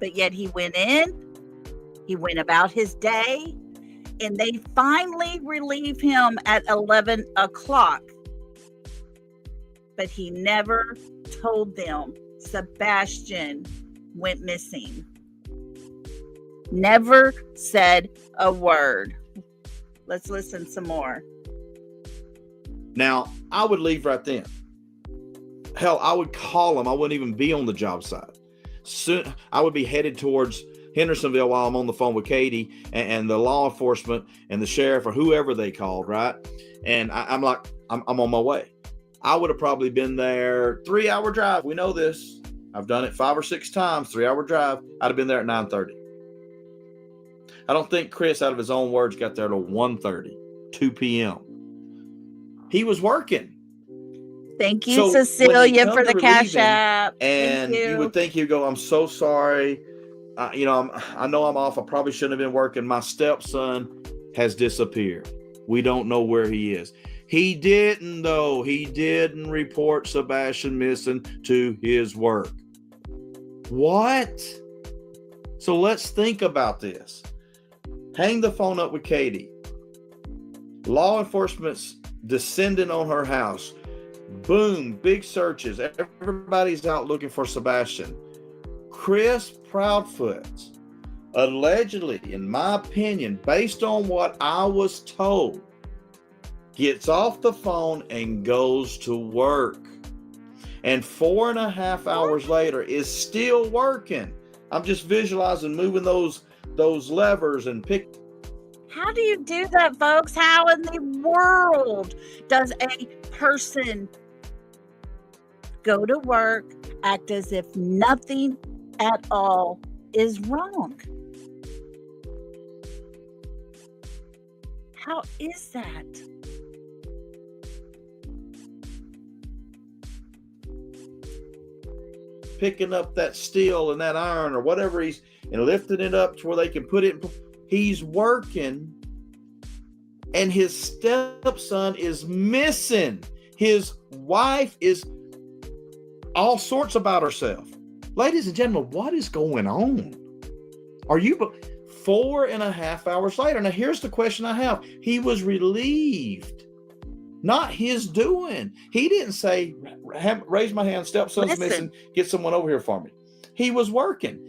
But yet he went in, he went about his day, and they finally relieve him at 11 o'clock. But he never told them Sebastian went missing. Never said a word. Let's listen some more. Now, I would leave right then. Hell, I would call him. I wouldn't even be on the job site. Soon, I would be headed towards Hendersonville while I'm on the phone with Katie and the law enforcement and the sheriff or whoever they called, right? And I'm like, I'm on my way. I would have probably been there 3-hour drive. We know this. I've done it 5 or 6 times, 3-hour drive. I'd have been there at 9:30. I don't think Chris, out of his own words, got there till 1:30, 2 p.m. He was working. Thank you, So Cecilia, for the cash app. And you would think he'd go, I'm so sorry. I know I'm off. I probably shouldn't have been working. My stepson has disappeared. We don't know where he is. He didn't, though. He didn't report Sebastian missing to his work. What? So let's think about this. Hang the phone up with Katie. Law enforcement's descending on her house. Boom, big searches. Everybody's out looking for Sebastian. Chris Proudfoot, allegedly, in my opinion, based on what I was told, gets off the phone and goes to work. And 4.5 hours later is still working. I'm just visualizing moving those levers and pick. How do you do that, folks? How in the world does a person go to work, act as if nothing at all is wrong? How is that? Picking up that steel and that iron or whatever and lifting it up to where they can put it. He's working, and his stepson is missing. His wife is all sorts about herself. Ladies and gentlemen, what is going on? Are you 4.5 hours later? Now, here's the question I have. He was relieved Not his doing. He didn't say, raise my hand, stepson's missing, get someone over here for me. He was working.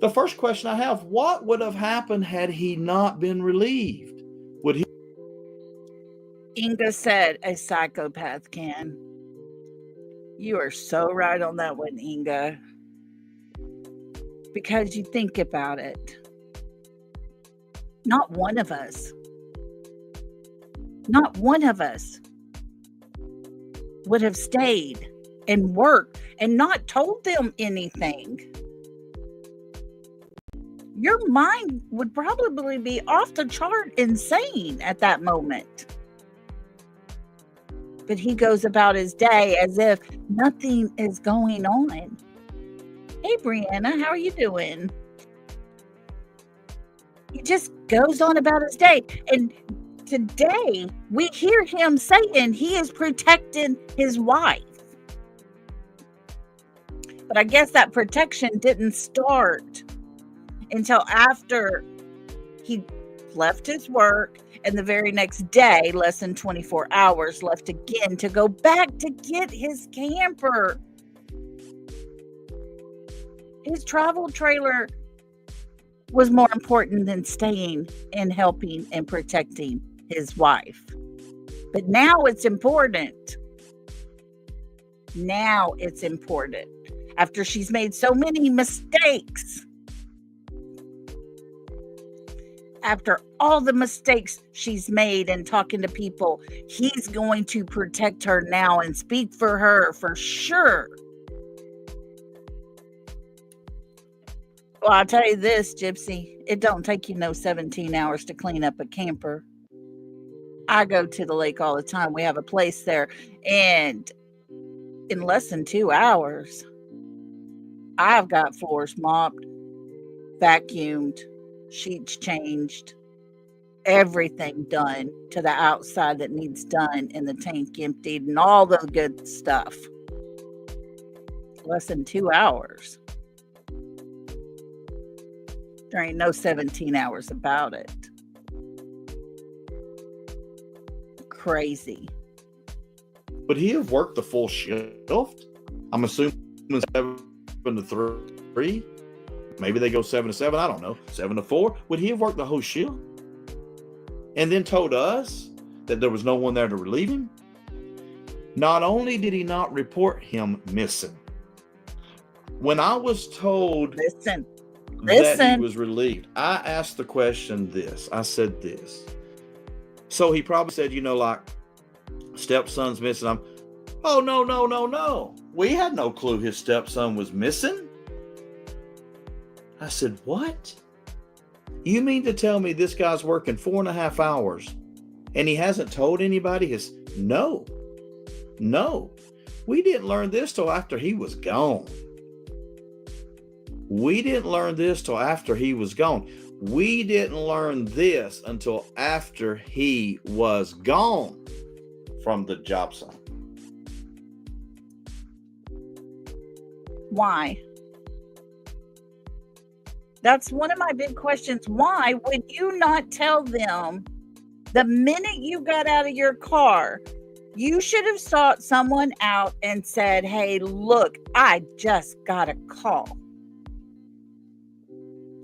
The first question I have, what would have happened had he not been relieved? Would he? Inga said a psychopath can. You are so right on that one, Inga. Because you think about it. Not one of us would have stayed and worked and not told them anything. Your mind would probably be off the chart insane at that moment. But he goes about his day as if nothing is going on. Hey, Brianna, how are you doing? He just goes on about his day. And today, we hear him saying he is protecting his wife. But I guess that protection didn't start until after he left his work, and the very next day, less than 24 hours, left again to go back to get his camper. His travel trailer was more important than staying and helping and protecting his wife. But now it's important. Now it's important. After she's made so many mistakes. After all the mistakes she's made and talking to people, he's going to protect her now and speak for her for sure. Well, I'll tell you this, Gypsy. It don't take you no 17 hours to clean up a camper. I go to the lake all the time. We have a place there. And in less than 2 hours, I've got floors mopped, vacuumed, sheets changed, everything done to the outside that needs done, and the tank emptied and all the good stuff. Less than 2 hours. There ain't no 17 hours about it. Crazy. Would he have worked the full shift? I'm assuming 7 to 3. Maybe they go 7 to 7. I don't know. 7 to 4. Would he have worked the whole shift? And then told us that there was no one there to relieve him? Not only did he not report him missing, when I was told that he was relieved, I asked the question this. I said this. So he probably said, like, stepson's missing. Oh, no. We had no clue his stepson was missing. I said, what? You mean to tell me this guy's working 4.5 hours and he hasn't told anybody his? No. We didn't learn this till after he was gone. We didn't learn this till after he was gone. We didn't learn this until after he was gone from the job site. Why? That's one of my big questions. Why would you not tell them the minute you got out of your car? You should have sought someone out and said, hey, look, I just got a call.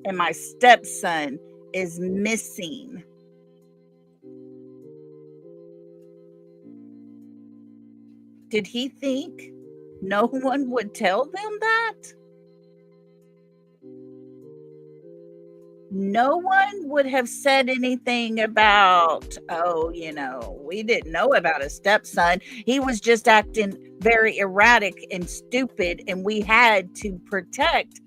And my stepson is missing. Did he think no one would tell them that? No one would have said anything about, we didn't know about a stepson. He was just acting very erratic and stupid, and we had to protect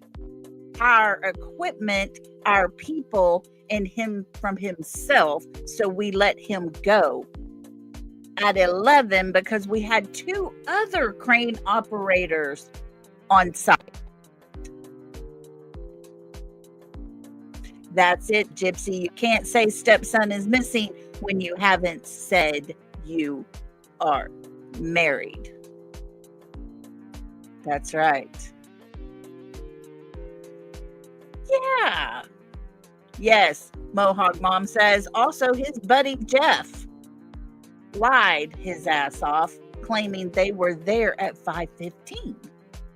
our equipment, our people, and him from himself. So we let him go at 11 because we had 2 other crane operators on site. That's it, Gypsy. You can't say stepson is missing when you haven't said you are married. That's right. Yeah. Yes, Mohawk Mom says also his buddy Jeff lied his ass off, claiming they were there at 5:15.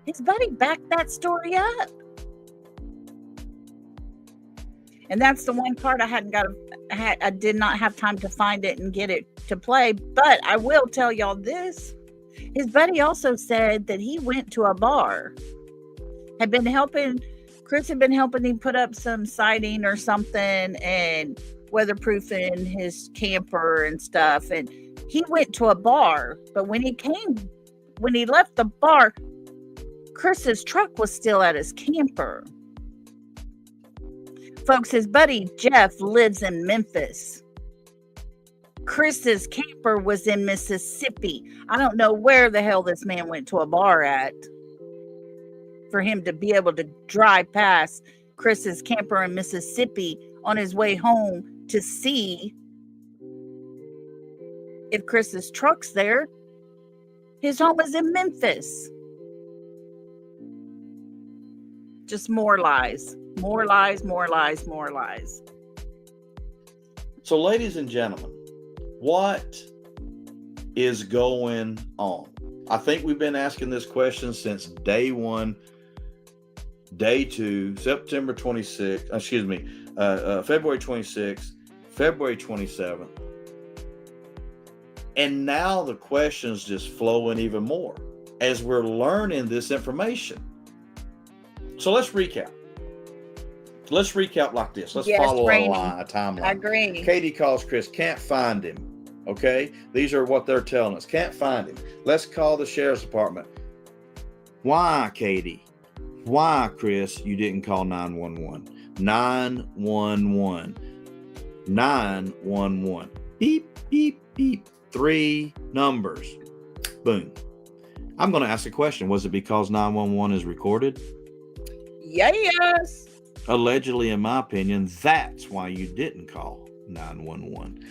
His buddy backed that story up. And that's the one part I did not have time to find it and get it to play. But I will tell y'all this. His buddy also said that he went to a bar, Chris had been helping him put up some siding or something and weatherproofing his camper and stuff. And he went to a bar, but when he left the bar, Chris's truck was still at his camper. Folks, his buddy Jeff lives in Memphis. Chris's camper was in Mississippi. I don't know where the hell this man went to a bar at for him to be able to drive past Chris's camper in Mississippi on his way home to see if Chris's truck's there. His home is in Memphis. Just more lies. More lies, more lies, more lies. So, ladies and gentlemen, what is going on? I think we've been asking this question since day one, day two, September 26th, February 26th, February 27th. And now the questions just flowing even more as we're learning this information. So let's recap. Let's recap like this. Let's follow a timeline. I agree. Katie calls Chris, can't find him. Okay? These are what they're telling us. Can't find him. Let's call the sheriff's department. Why, Katie? Why, Chris, you didn't call 911? 911. 911. Beep, beep, beep. 3 numbers. Boom. I'm going to ask a question. Was it because 911 is recorded? Yes. Allegedly, in my opinion, that's why you didn't call 911.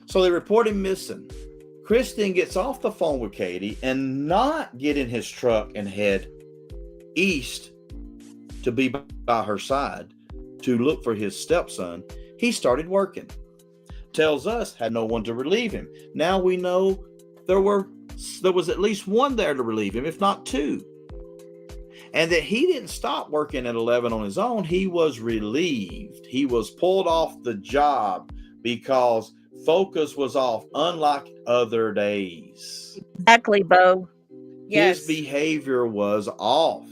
So they report him missing. Chris then gets off the phone with Katie and not get in his truck and head east to be by her side to look for his stepson. He started working. Tells us had no one to relieve him. Now we know there was at least one there to relieve him, if not 2. And that he didn't stop working at 11 on his own. He was relieved. He was pulled off the job because focus was off, unlike other days. Exactly, Bo. Yes. His behavior was off.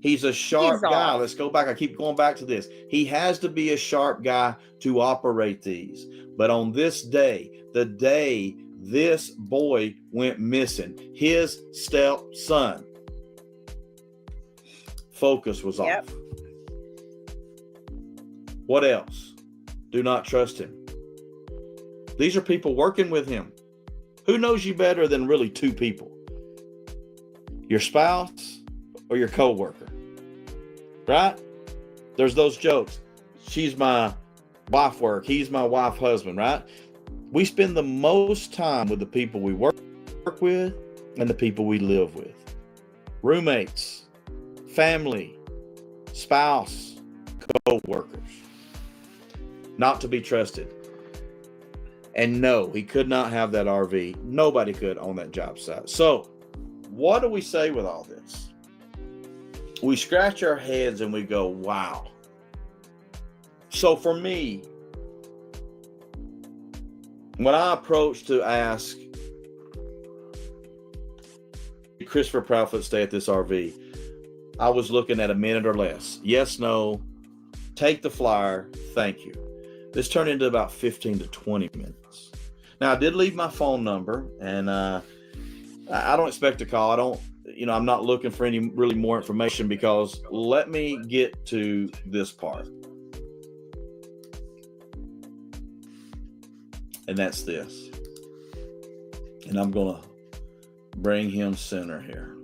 He's a sharp guy. Off. Let's go back. I keep going back to this. He has to be a sharp guy to operate these. But on this day, the day this boy went missing, his stepson, focus was off. What else? Do not trust him. These are people working with him. Who knows you better than really 2 people? Your spouse or your coworker, right? There's those jokes. She's my wife work. He's my wife husband, right? We spend the most time with the people we work with and the people we live with. Roommates, family, spouse, co-workers. Not to be trusted. And no, he could not have that RV. Nobody could on that job site. So, what do we say with all this? We scratch our heads and we go, wow. So for me, when I approached to ask, did Christopher Proudfoot stay at this RV? I was looking at a minute or less. Yes, no, take the flyer, thank you. This turned into about 15 to 20 minutes. Now, I did leave my phone number, and I don't expect a call. I'm not looking for any really more information because let me get to this part. And that's this. And I'm going to bring him center here.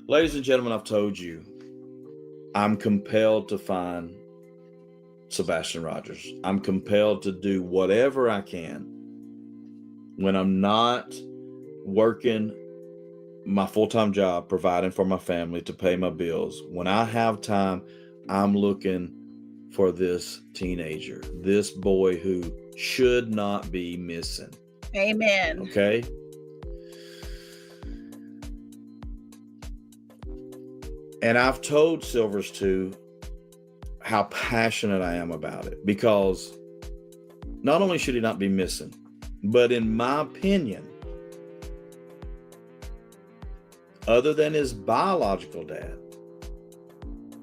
Ladies and gentlemen, I've told you, I'm compelled to find Sebastian Rogers. I'm compelled to do whatever I can when I'm not working my full-time job, providing for my family to pay my bills. When I have time, I'm looking for this teenager, this boy who should not be missing. Amen. Okay? And I've told Silvers too how passionate I am about it, because not only should he not be missing, but in my opinion, other than his biological dad,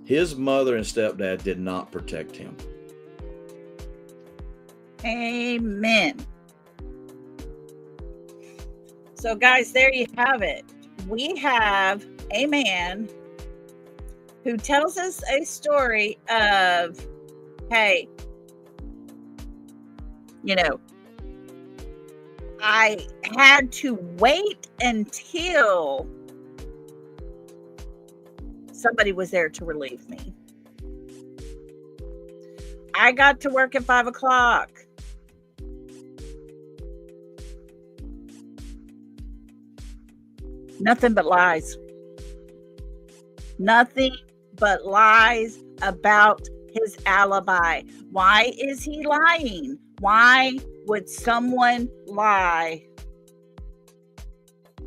his mother and stepdad did not protect him. Amen. So, guys, there you have it. We have a man who tells us a story of, hey, you know, I had to wait until somebody was there to relieve me. I got to work at 5 o'clock. Nothing but lies. Nothing but lies about his alibi. Why is he lying? Why would someone lie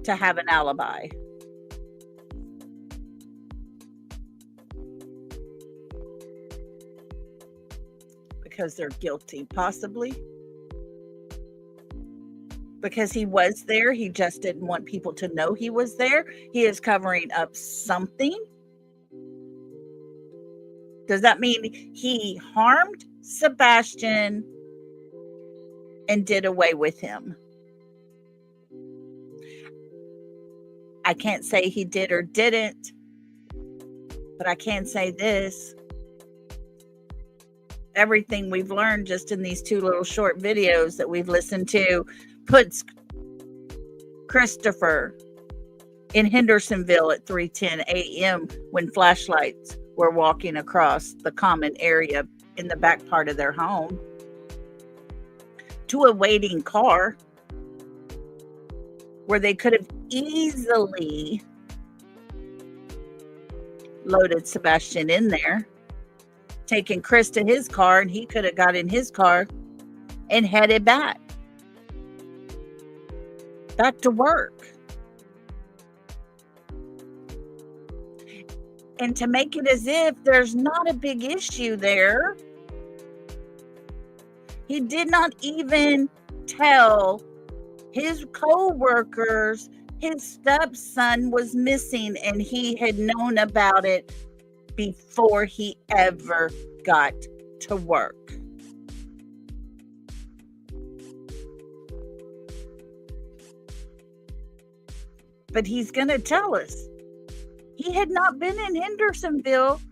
to have an alibi? Because they're guilty, possibly. Because he was there, he just didn't want people to know he was there. He is covering up something. Does that mean he harmed Sebastian and did away with him? I can't say he did or didn't, but I can say this. Everything we've learned just in these 2 little short videos that we've listened to puts Christopher in Hendersonville at 3:10 a.m. when flashlights were walking across the common area in the back part of their home to a waiting car where they could have easily loaded Sebastian in there, taken Chris to his car, and he could have got in his car and headed back to work. And to make it as if there's not a big issue there, he did not even tell his co-workers his stepson was missing, and he had known about it before he ever got to work. But he's going to tell us he had not been in Hendersonville.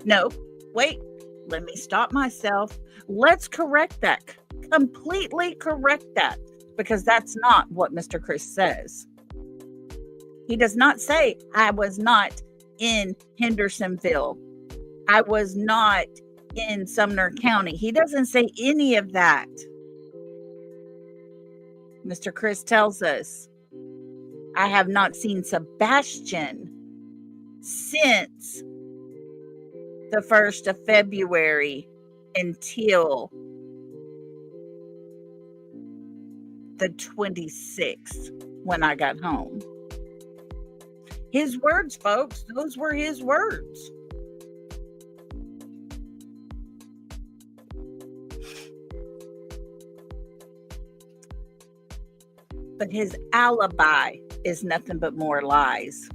No, wait, let me stop myself. Let's correct that. Completely correct that, because that's not what Mr. Chris says. He does not say, I was not in Hendersonville. I was not in Sumner County. He doesn't say any of that. Mr. Chris tells us, I have not seen Sebastian since the 1st of February until the 26th when I got home. His words, folks, those were his words. But his alibi is nothing but more lies.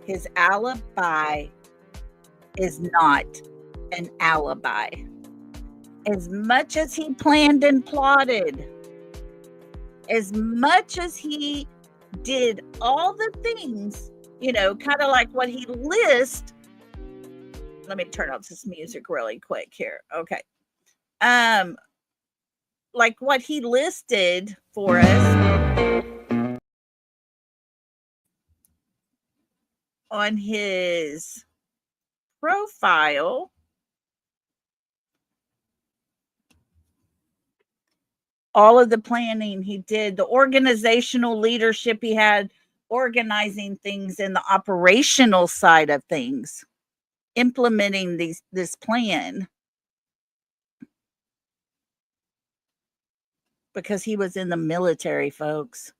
His alibi is not an alibi. As much as he planned and plotted, as much as he did all the things, you know, kind of like what he lists. Let me turn off this music really quick here. Okay. Like what he listed for us on his profile, all of the planning he did, the organizational leadership he had, organizing things in the operational side of things. implementing this plan because he was in the military, folks.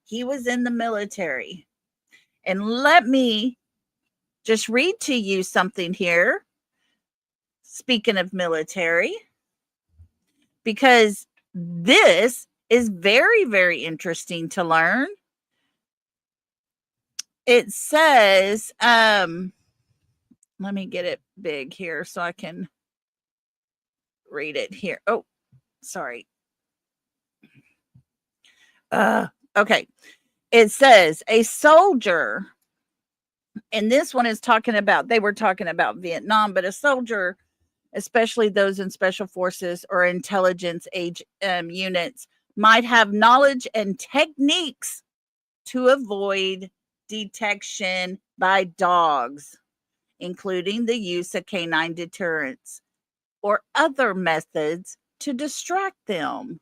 He was in the military. And let me just read to you something here. Speaking of military, because this is very, very interesting to learn. It says, let me get it big here so I can read it here. Oh, sorry. Okay. It says a soldier, and this one is talking about, they were talking about Vietnam, but a soldier, especially those in special forces or intelligence age units, might have knowledge and techniques to avoid detection by dogs, including the use of canine deterrence or other methods to distract them.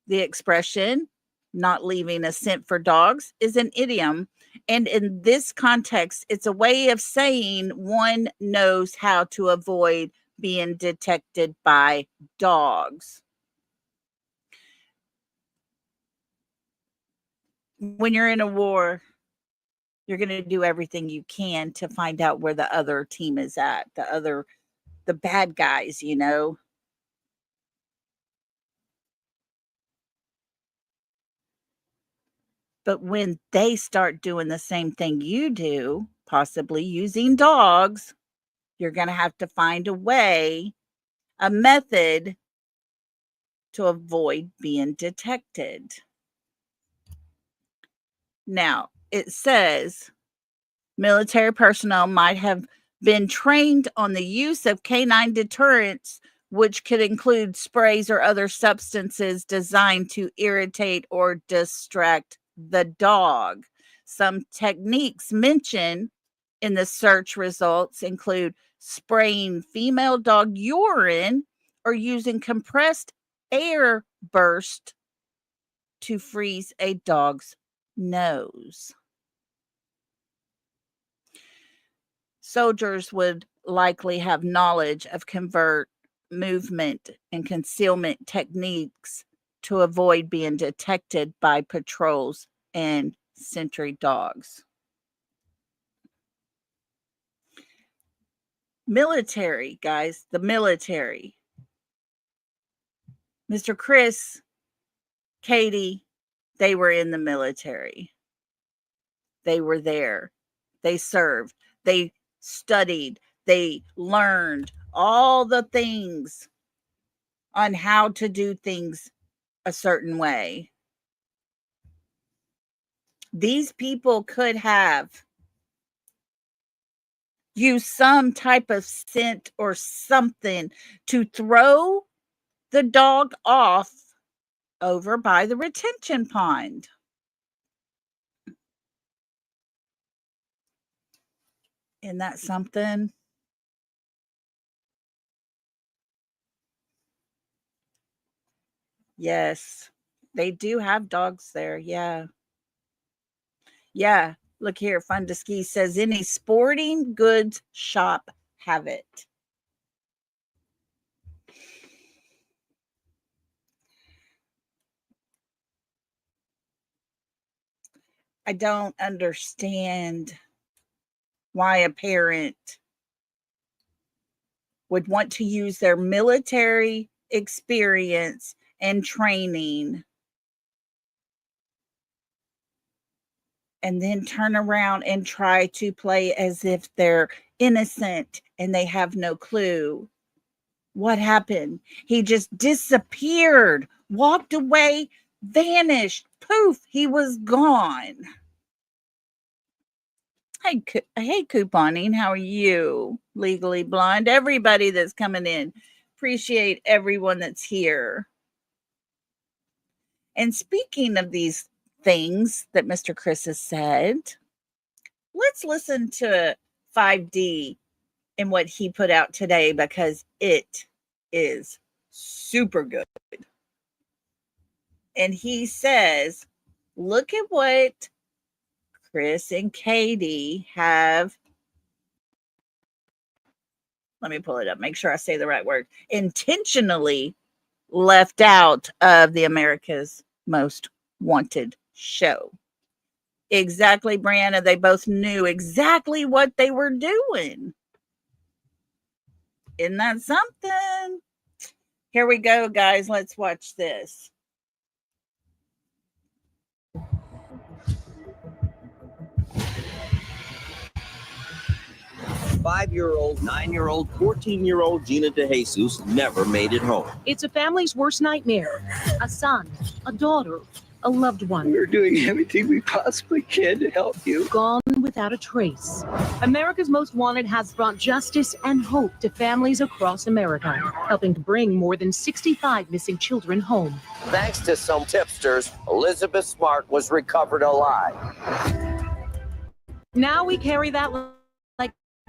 The expression, not leaving a scent for dogs, is an idiom. And in this context, it's a way of saying one knows how to avoid being detected by dogs. When you're in a war, you're going to do everything you can to find out where the other team is at, the bad guys, you know. But when they start doing the same thing you do, possibly using dogs, you're going to have to find a way, a method to avoid being detected. Now, it says military personnel might have been trained on the use of canine deterrents, which could include sprays or other substances designed to irritate or distract the dog. Some techniques mentioned in the search results include spraying female dog urine or using compressed air burst to freeze a dog's nose. Soldiers would likely have knowledge of covert movement and concealment techniques to avoid being detected by patrols and sentry dogs. Military, guys, the military. Mr. Chris, Katie, they were in the military. They were there. They served. They studied. They learned all the things on how to do things a certain way. These people could have used some type of scent or something to throw the dog off over by the retention pond. Isn't that something? Yes, they do have dogs there. Yeah. Yeah. Look here. Fun to Ski says any sporting goods shop have it. I don't understand why a parent would want to use their military experience and training and then turn around and try to play as if they're innocent and they have no clue. What happened? He just disappeared, walked away, vanished. Poof, he was gone. Hey, couponing, how are you? Legally Blind, everybody that's coming in. Appreciate everyone that's here. And speaking of these things that Mr. Chris has said, let's listen to 5D and what he put out today because it is super good. And he says, look at what Chris and Katie have, let me pull it up, make sure I say the right word, intentionally left out of the America's Most Wanted show. Exactly, Brianna. They both knew exactly what they were doing. Isn't that something? Here we go, guys. Let's watch this. 5-year-old, 9-year-old, 14-year-old Gina DeJesus never made it home. It's a family's worst nightmare. A son, a daughter, a loved one. We're doing everything we possibly can to help you. Gone without a trace. America's Most Wanted has brought justice and hope to families across America, helping to bring more than 65 missing children home. Thanks to some tipsters, Elizabeth Smart was recovered alive. Now we carry that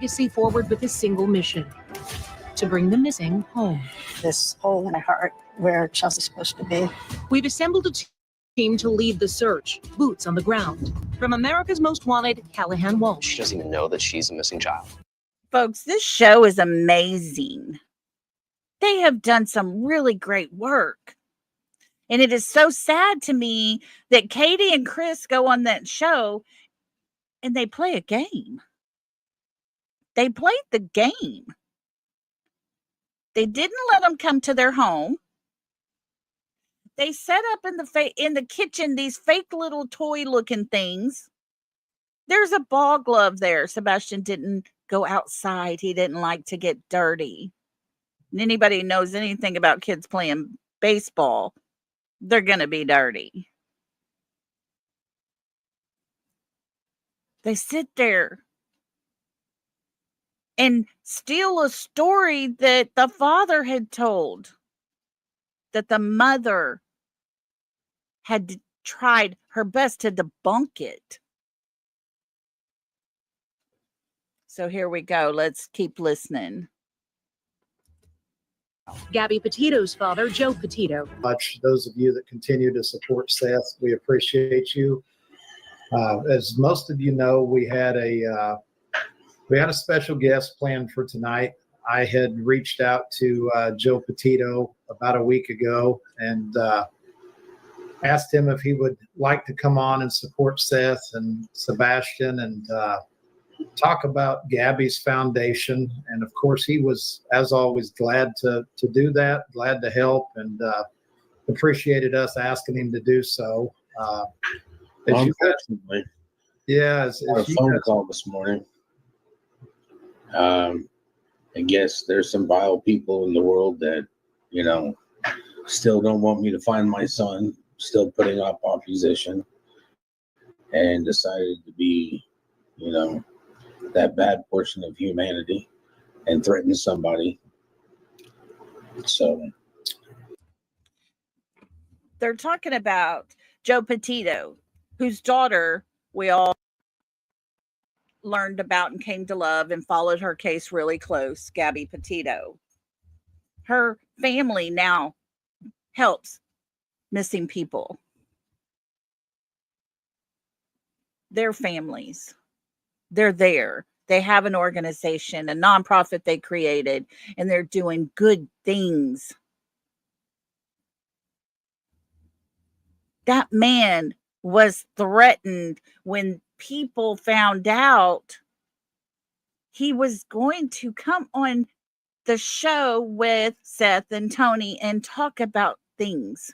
legacy forward with a single mission: to bring the missing home. This hole in my heart where Chelsea's supposed to be. We've assembled a team to lead the search, boots on the ground. From America's Most Wanted, Callahan Walsh. She doesn't even know that she's a missing child. Folks, this show is amazing. They have done some really great work. And it is so sad to me that Katie and Chris go on that show and they play a game. They played the game. They didn't let them come to their home. They set up in the kitchen these fake little toy looking things. There's a ball glove there. Sebastian didn't go outside. He didn't like to get dirty. And anybody who knows anything about kids playing baseball, they're going to be dirty. They sit there and steal a story that the father had told, that the mother had tried her best to debunk it. So here we go. Let's keep listening. Gabby Petito's father, Joe Petito. Much those of you that continue to support Seth, we appreciate you. As most of you know, we had a special guest planned for tonight. I had reached out to Joe Petito about a week ago and asked him if he would like to come on and support Seth and Sebastian and talk about Gabby's foundation. And of course, he was, as always, glad to do that, glad to help, and appreciated us asking him to do so. Unfortunately, as I had a phone call this morning. I guess there's some vile people in the world that, still don't want me to find my son, still putting up opposition, and decided to be, that bad portion of humanity and threaten somebody. So they're talking about Joe Petito, whose daughter we all learned about and came to love and followed her case really close, Gabby Petito. Her family now helps missing people. Their families, they're there. They have an organization, a nonprofit they created, and they're doing good things. That man was threatened when people found out he was going to come on the show with Seth and Tony and talk about things,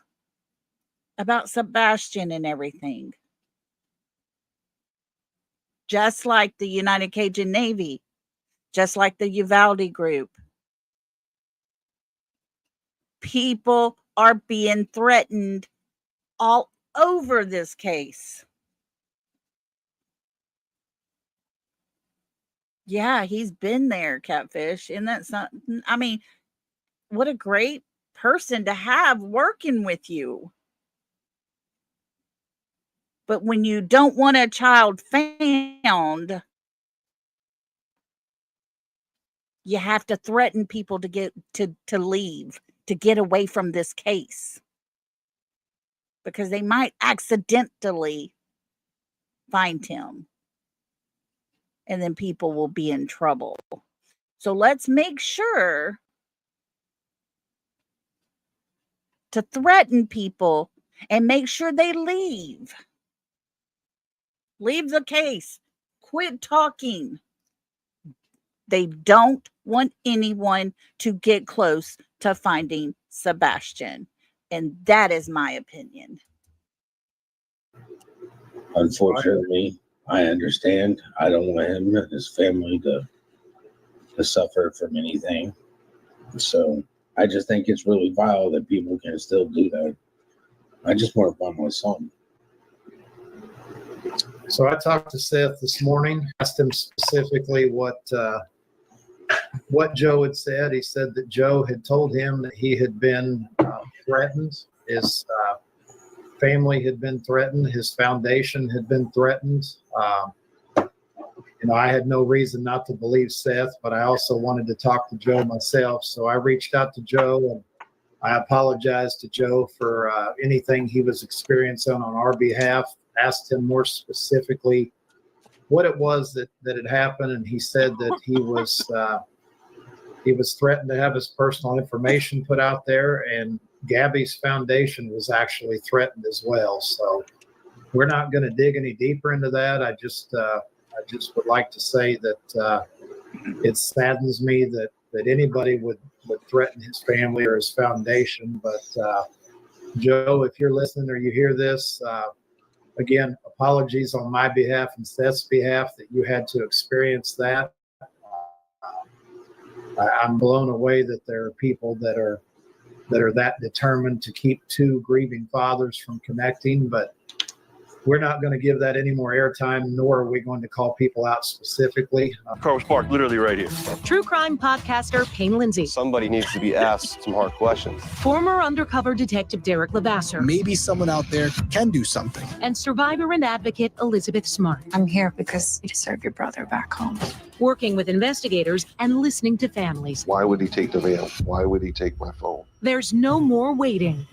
about Sebastian and everything. Just like the United Cajun Navy, just like the Uvalde group. People are being threatened all over this case. Yeah, he's been there, Catfish. And that's not, what a great person to have working with you. But when you don't want a child found, you have to threaten people to get to leave, to get away from this case. Because they might accidentally find him. And then people will be in trouble. So let's make sure to threaten people and make sure they leave. Leave the case. Quit talking. They don't want anyone to get close to finding Sebastian. And that is my opinion. Unfortunately, I understand. I don't want him and his family to suffer from anything. So I just think it's really vile that people can still do that. I just want to find my son. So I talked to Seth this morning, asked him specifically what Joe had said. He said that Joe had told him that he had been threatened. His family had been threatened. His foundation had been threatened. I had no reason not to believe Seth, but I also wanted to talk to Joe myself. So I reached out to Joe, and I apologized to Joe for anything he was experiencing on our behalf. Asked him more specifically what it was that had happened, and he said that he was threatened to have his personal information put out there, and Gabby's foundation was actually threatened as well. So we're not going to dig any deeper into that. I just would like to say that it saddens me that anybody would threaten his family or his foundation. But Joe, if you're listening or you hear this, again, apologies on my behalf and Seth's behalf that you had to experience that. I'm blown away that there are people that are that determined to keep two grieving fathers from connecting, but we're not going to give that any more airtime, nor are we going to call people out specifically. Car was parked literally right here. True crime podcaster Payne Lindsay. Somebody needs to be asked some hard questions. Former undercover detective Derek Levasseur. Maybe someone out there can do something. And survivor and advocate Elizabeth Smart. I'm here because you deserve your brother back home. Working with investigators and listening to families. Why would he take the van? Why would he take my phone? There's no more waiting.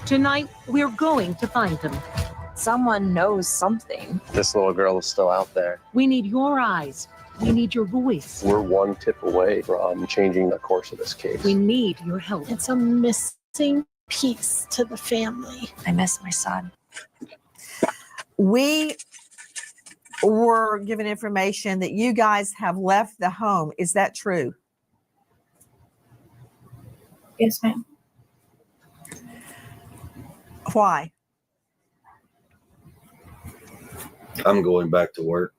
Tonight, we're going to find them. Someone knows something. This little girl is still out there. We need your eyes. We need your voice. We're one tip away from changing the course of this case. We need your help. It's a missing piece to the family. I miss my son. We were given information that you guys have left the home. Is that true? Yes, ma'am. Why? I'm going back to work.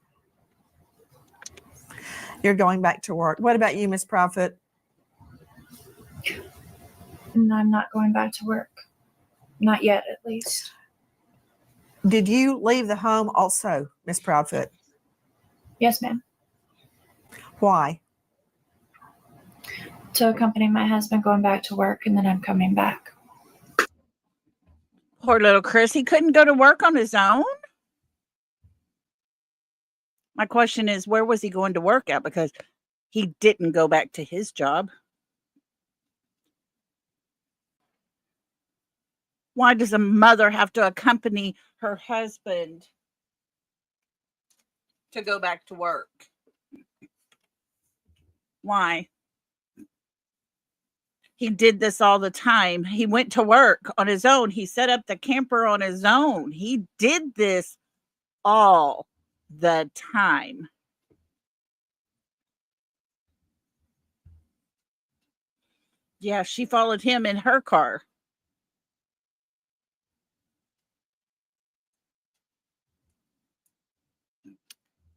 You're going back to work. What about you, Miss Prophet? No, I'm not going back to work. Not yet, at least. Did you leave the home also, Miss Proudfoot? Yes, ma'am. Why? To accompany my husband going back to work, and then I'm coming back. Poor little Chris. He couldn't go to work on his own? My question is, where was he going to work at? Because he didn't go back to his job. Why does a mother have to accompany her husband to go back to work? Why? He did this all the time. He went to work on his own. He set up the camper on his own. He did this all the time. Yeah, she followed him in her car.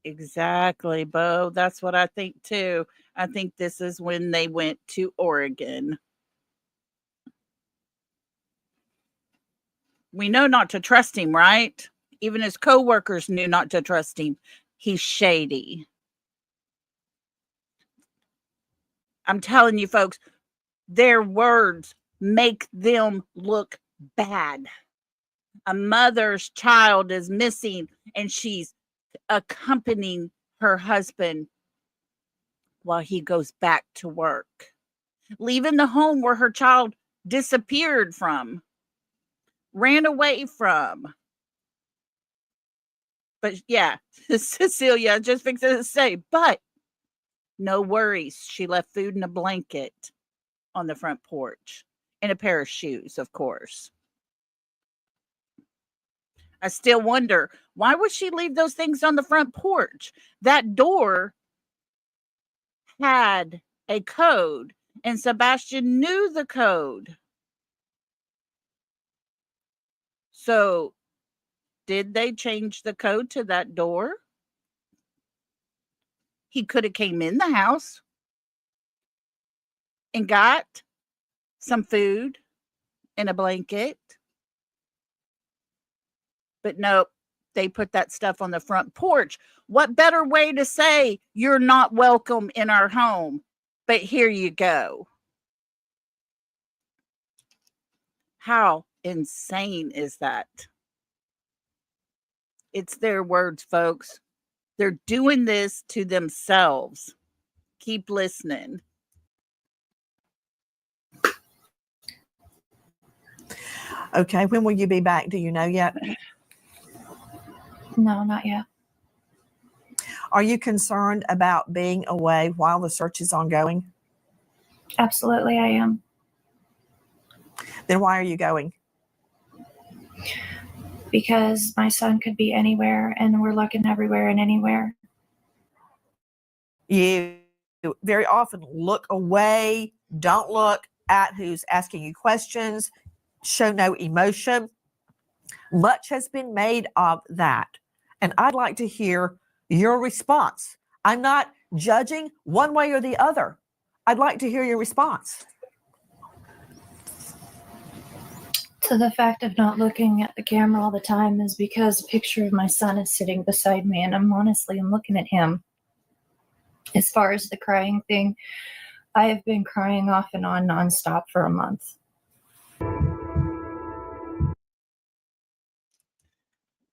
Exactly, Bo. That's what I think too. I think this is when they went to Oregon. We know not to trust him, right? Even his co-workers knew not to trust him. He's shady. I'm telling you, folks, their words make them look bad. A mother's child is missing and she's accompanying her husband while he goes back to work, leaving the home where her child disappeared from, ran away from. But yeah, Cecilia, just fixing to say, but no worries. She left food and a blanket on the front porch and a pair of shoes, of course. I still wonder, why would she leave those things on the front porch? That door had a code, and Sebastian knew the code. So, did they change the code to that door? He could have came in the house and got some food and a blanket. But nope, they put that stuff on the front porch. What better way to say you're not welcome in our home? But here you go. How insane is that? It's their words, folks. They're doing this to themselves. Keep listening. Okay, when will you be back? Do you know yet? No, not yet. Are you concerned about being away while the search is ongoing? Absolutely, I am. Then why are you going? Because my son could be anywhere, and we're looking everywhere and anywhere. You very often look away, don't look at who's asking you questions, show no emotion. Much has been made of that. And I'd like to hear your response. I'm not judging one way or the other. I'd like to hear your response. So the fact of not looking at the camera all the time is because a picture of my son is sitting beside me, and I'm looking at him. As far as the crying thing, I have been crying off and on nonstop for a month.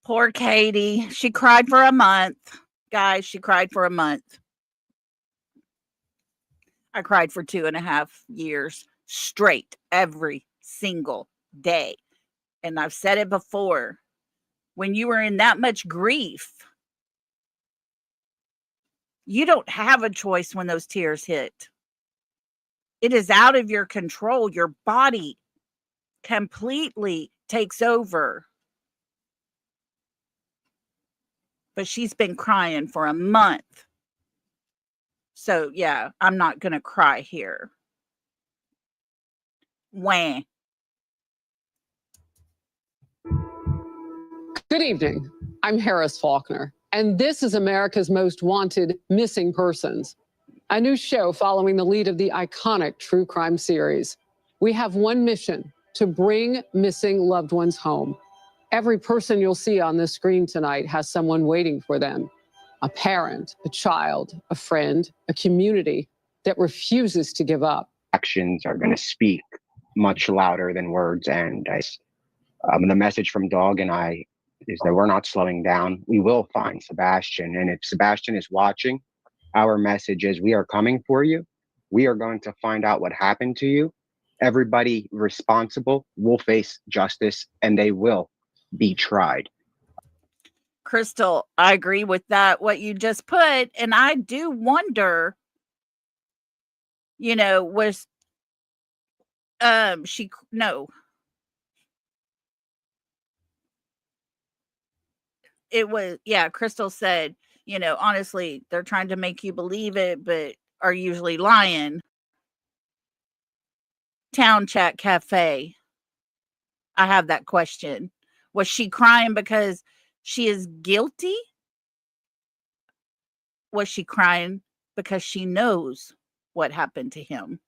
Poor Katie. She cried for a month. Guys, she cried for a month. I cried for 2.5 years straight, every single day. And I've said it before. When you are in that much grief, you don't have a choice when those tears hit. It is out of your control. Your body completely takes over. But she's been crying for a month. So, yeah, I'm not going to cry here. Wah. Good evening. I'm Harris Faulkner, and this is America's Most Wanted Missing Persons, a new show following the lead of the iconic true crime series. We have one mission: to bring missing loved ones home. Every person you'll see on this screen tonight has someone waiting for them: a parent, a child, a friend, a community that refuses to give up. Actions are going to speak much louder than words, and the message from Dog and I is that we're not slowing down. We will find Sebastian, and if Sebastian is watching, our message is we are coming for you. We are going to find out what happened to you. Everybody responsible will face justice, and they will be tried. Crystal, I agree with that, what you just put. And I do wonder, was it was, Crystal said, honestly, they're trying to make you believe it, but are usually lying. Town Chat Cafe. I have that question. Was she crying because she is guilty? Was she crying because she knows what happened to him?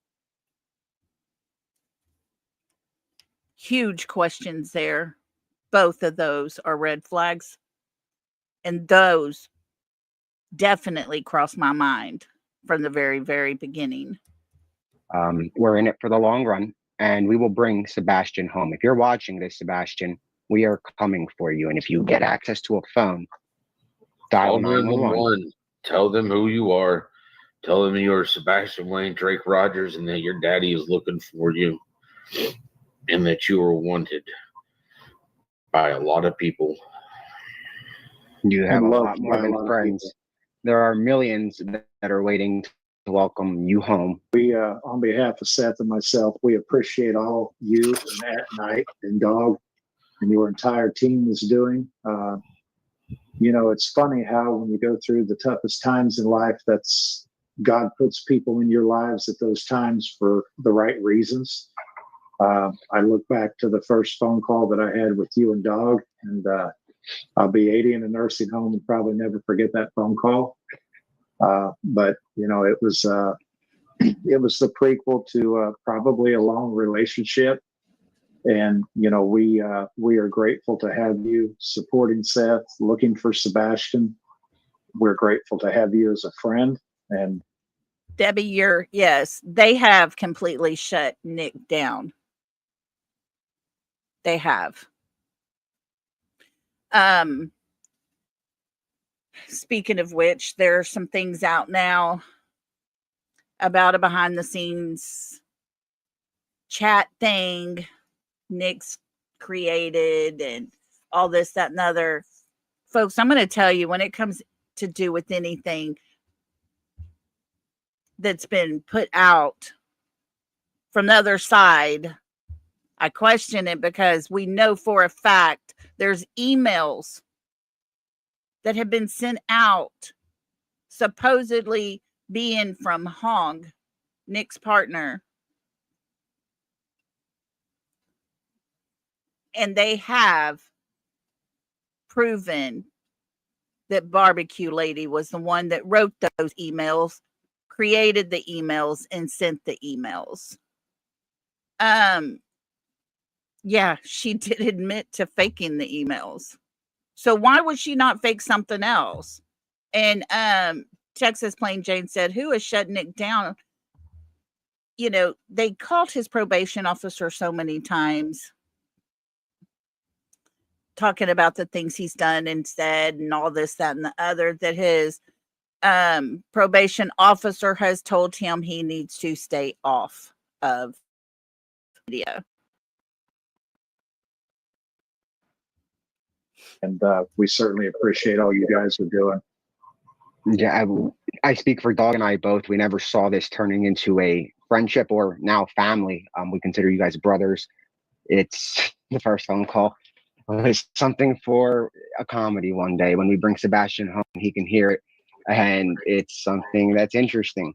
Huge questions there. Both of those are red flags. And those definitely crossed my mind from the very, very beginning. We're in it for the long run, and we will bring Sebastian home. If you're watching this, Sebastian, we are coming for you. And if you get access to a phone, dial 911. Tell them who you are. Tell them you're Sebastian Wayne Drake Rogers, and that your daddy is looking for you, and that you are wanted by a lot of people. You have a loved lot more by a than lot of friends. people. There are millions that are waiting to welcome you home. We, on behalf of Seth and myself, we appreciate all you and At Night and Dog and your entire team is doing. You know, it's funny how when you go through the toughest times in life, that's God puts people in your lives at those times for the right reasons. I look back to the first phone call that I had with you and Dog, and I'll be 80 in a nursing home and probably never forget that phone call. But you know, it was the prequel to probably a long relationship. And, you know, we are grateful to have you supporting Seth, looking for Sebastian. We're grateful to have you as a friend. And Debbie, yes, they have completely shut Nick down. They have. Speaking of which, there are some things out now about a behind the scenes chat thing Nick's created and all this, that, and other. Folks, I'm going to tell you, when it comes to do with anything that's been put out from the other side, I question it, because we know for a fact there's emails that have been sent out supposedly being from Hong, Nick's partner. And they have proven that Barbecue Lady was the one that wrote those emails, created the emails, and sent the emails. Yeah, she did admit to faking the emails. So why would she not fake something else? And Texas Plain Jane said, who is shutting Nick down? You know, they called his probation officer so many times, talking about the things he's done and said and all this, that, and the other, that his probation officer has told him he needs to stay off of media. And we certainly appreciate all you guys are doing. Yeah, I speak for Dog and I both. We never saw this turning into a friendship or now family. We consider you guys brothers. It's the first phone call. It's something for a comedy one day. When we bring Sebastian home, he can hear it. And it's something that's interesting.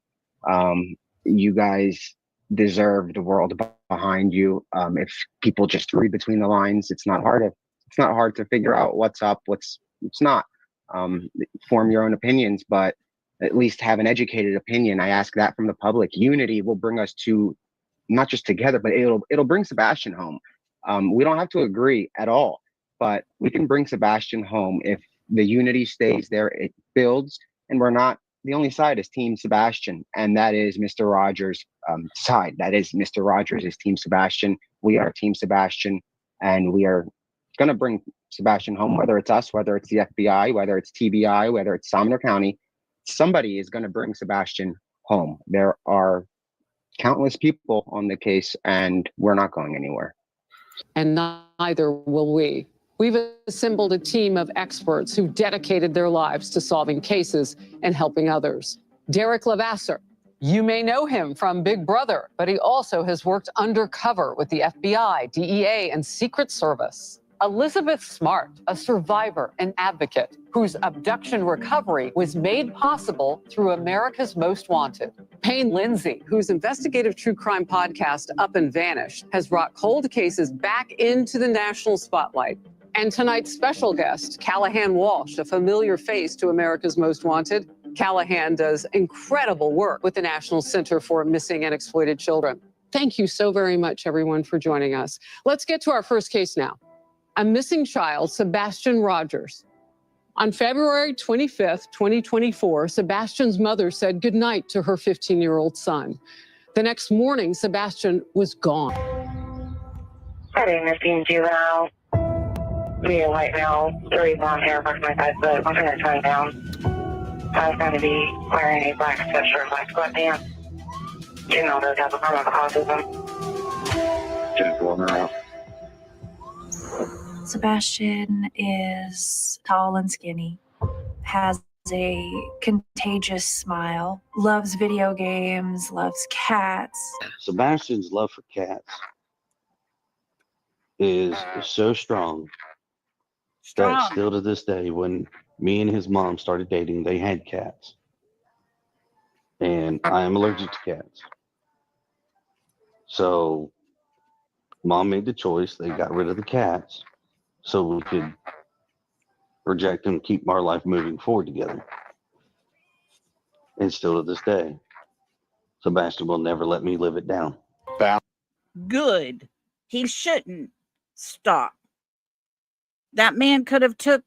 You guys deserve the world behind you. If people just read between the lines, it's not hard to figure out what's up, what's not. Form your own opinions, but at least have an educated opinion. I ask that from the public. Unity will bring us to not just together, but it'll bring Sebastian home. We don't have to agree at all, but we can bring Sebastian home if the unity stays there, it builds, and we're not, the only side is Team Sebastian, and that is Mr. Rogers' side. That is Mr. Rogers' Team Sebastian. We are Team Sebastian, and we are going to bring Sebastian home, whether it's us, whether it's the FBI, whether it's TBI, whether it's Sumner County. Somebody is going to bring Sebastian home. There are countless people on the case, and we're not going anywhere. And neither will we. We've assembled a team of experts who dedicated their lives to solving cases and helping others. Derek Levasseur, you may know him from Big Brother, but he also has worked undercover with the FBI, DEA, and Secret Service. Elizabeth Smart, a survivor and advocate whose abduction recovery was made possible through America's Most Wanted. Payne Lindsay, whose investigative true crime podcast, Up and Vanished, has brought cold cases back into the national spotlight. And tonight's special guest, Callahan Walsh, a familiar face to America's Most Wanted. Callahan does incredible work with the National Center for Missing and Exploited Children. Thank you so very much, everyone, for joining us. Let's get to our first case now. A missing child, Sebastian Rogers. On February 25th, 2024, Sebastian's mother said goodnight to her 15-year-old son. The next morning, Sebastian was gone. Sorry, missing juvenile. Me a white male, 30 blonde hair, approximately 5 foot, 120 pounds. I was going to be wearing a black sweatshirt, black sweatpants. Juvenile does have a form of autism. Just blown her out. Sebastian is tall and skinny, has a contagious smile, loves video games, loves cats. Sebastian's love for cats is so strong that still to this day, when me and his mom started dating, they had cats. And I am allergic to cats. So mom made the choice. They got rid of the cats so we could reject them, keep our life moving forward together. And still to this day, Sebastian will never let me live it down. Good. He shouldn't stop. That man could have took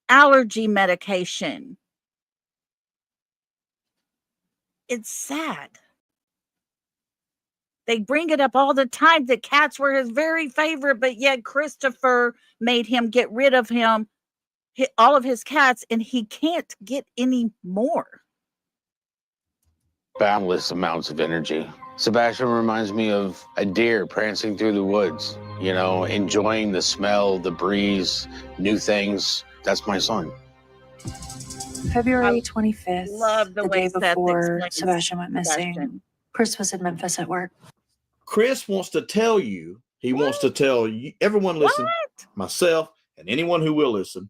allergy medication. It's sad. They bring it up all the time that cats were his very favorite, but yet Christopher made him get rid of him, all of his cats, and he can't get any more. Boundless amounts of energy. Sebastian reminds me of a deer prancing through the woods, you know, enjoying the smell, the breeze, new things. That's my son. February 25th, Love the day way Seth before explains Sebastian went missing. Sebastian. Chris was in Memphis at work. Chris wants to tell you, he wants to tell you, everyone listen, myself and anyone who will listen,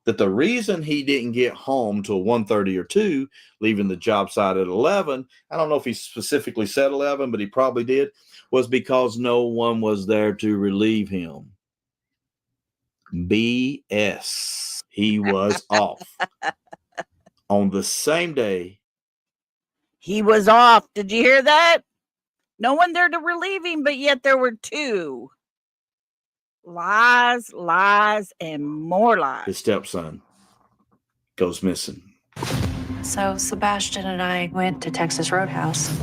that the reason he didn't get home till 1:30 or 2, leaving the job site at 11, I don't know if he specifically said 11, but he probably did, was because no one was there to relieve him. BS. He was off. On the same day. He was off. Did you hear that? No one there to relieve him, but yet there were 2. Lies, lies, and more lies. His stepson goes missing. So Sebastian and I went to Texas Roadhouse.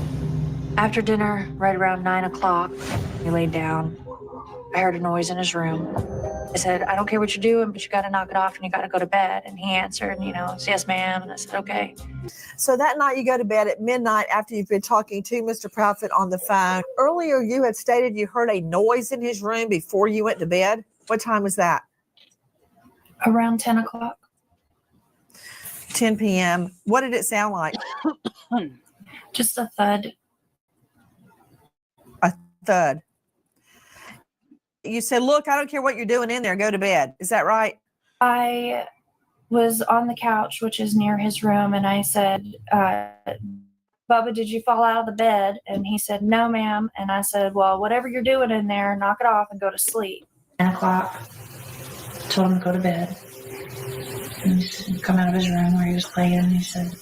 After dinner, right around 9 o'clock, he laid down. I heard a noise in his room. I said, I don't care what you're doing, but you got to knock it off and you got to go to bed. And he answered, yes, ma'am. And I said, okay. So that night you go to bed at midnight after you've been talking to Mr. Proudfoot on the phone. Earlier you had stated you heard a noise in his room before you went to bed. What time was that? Around 10 o'clock. 10 p.m. What did it sound like? Just a thud. A thud. You said, look, I don't care what you're doing in there. Go to bed. Is that right? I was on the couch, which is near his room, and I said, Bubba, did you fall out of the bed? And he said, no, ma'am. And I said, well, whatever you're doing in there, knock it off and go to sleep. 10 o'clock. Told him to go to bed. And he come out of his room where he was playing, and he said,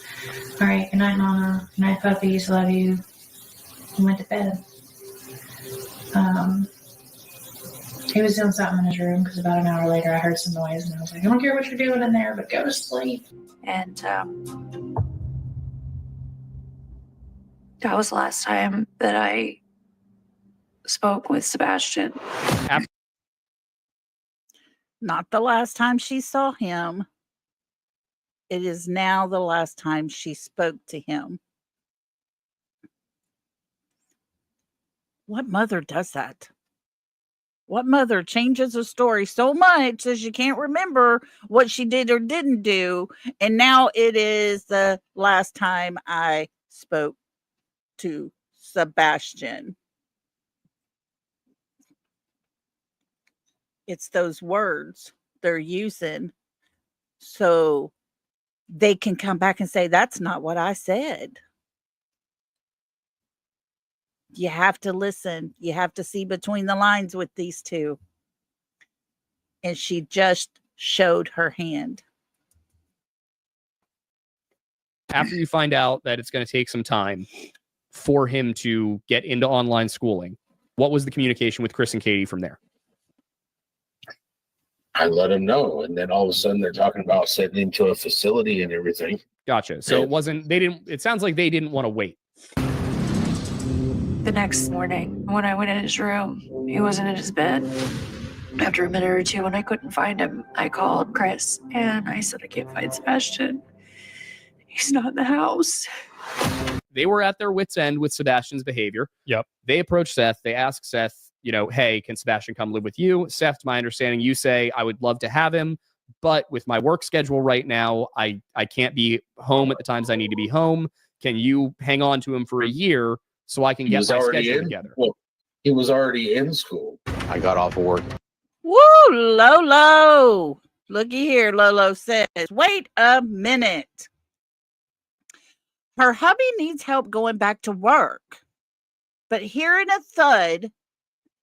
all right, good night, Mama. Good night, puppies. Love you. He went to bed. He was doing something in his room because about an hour later I heard some noise and I was like, I don't care what you're doing in there, but go to sleep. And that was the last time that I spoke with Sebastian. Not the last time she saw him. It is now the last time she spoke to him. What mother does that? What mother changes a story so much that you can't remember what she did or didn't do? And now it is the last time I spoke to Sebastian. It's those words they're using so they can come back and say, that's not what I said. You have to listen. You have to see between the lines with these two. And she just showed her hand. After you find out that it's going to take some time for him to get into online schooling, what was the communication with Chris and Katie from there? I let him know. And then all of a sudden they're talking about sending him to a facility and everything. Gotcha. So it sounds like they didn't want to wait. The next morning, when I went in his room, he wasn't in his bed. After a minute or two, when I couldn't find him, I called Chris and I said, I can't find Sebastian. He's not in the house. They were at their wits' end with Sebastian's behavior. Yep. They approached Seth. They asked Seth, hey, can Sebastian come live with you? Seth, to my understanding, you say, I would love to have him, but with my work schedule right now, I can't be home at the times I need to be home. Can you hang on to him for a year so I can get my schedule together? Well, he was already in school. I got off of work. Woo, Lolo. Looky here, Lolo says, wait a minute. Her hubby needs help going back to work. But hearing a thud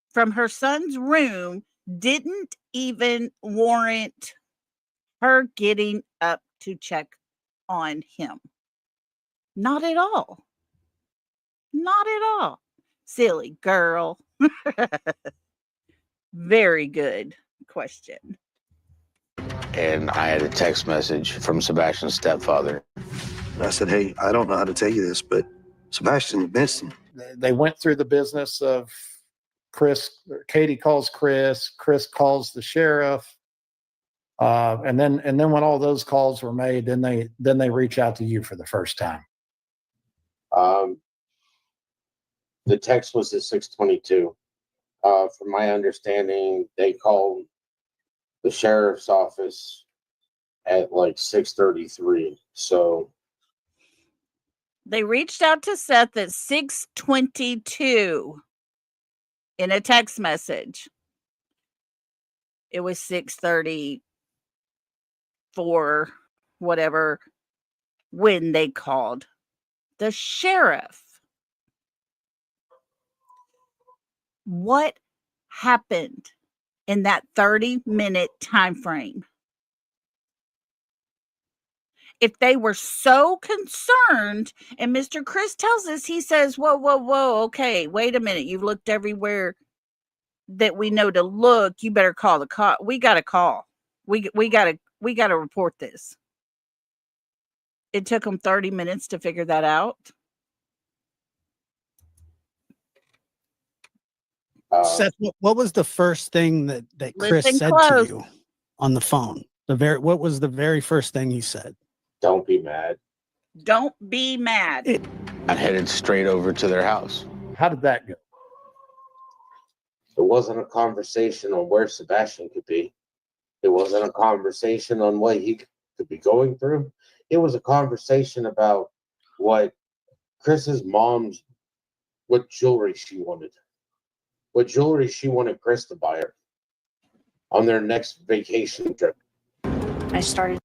from her son's room didn't even warrant her getting up to check on him. Not at all. Not at all. Silly girl. Very good question. And I had a text message from Sebastian's stepfather. I said, hey, I don't know how to tell you this, but Sebastian's missing. They went through the business of Chris. Katie calls Chris. Chris calls the sheriff. And then when all those calls were made, then they reach out to you for the first time. The text was at 6:22. From my understanding, they called the sheriff's office at like 6:33. So they reached out to Seth at 6:22 in a text message. It was 6:34, whatever, when they called the sheriff. What happened in that 30-minute time frame? If they were so concerned, and Mr. Chris tells us, he says, whoa, okay, wait a minute. You've looked everywhere that we know to look. You better call the cop. We got to call. We got to report this. It took them 30 minutes to figure that out. Seth, what was the first thing that Chris said to you on the phone? What was the very first thing he said? Don't be mad. Don't be mad. I headed straight over to their house. How did that go? It wasn't a conversation on where Sebastian could be. It wasn't a conversation on what he could be going through. It was a conversation about what Chris's mom's, what jewelry she wanted. What jewelry she wanted Chris to buy her on their next vacation trip. I started.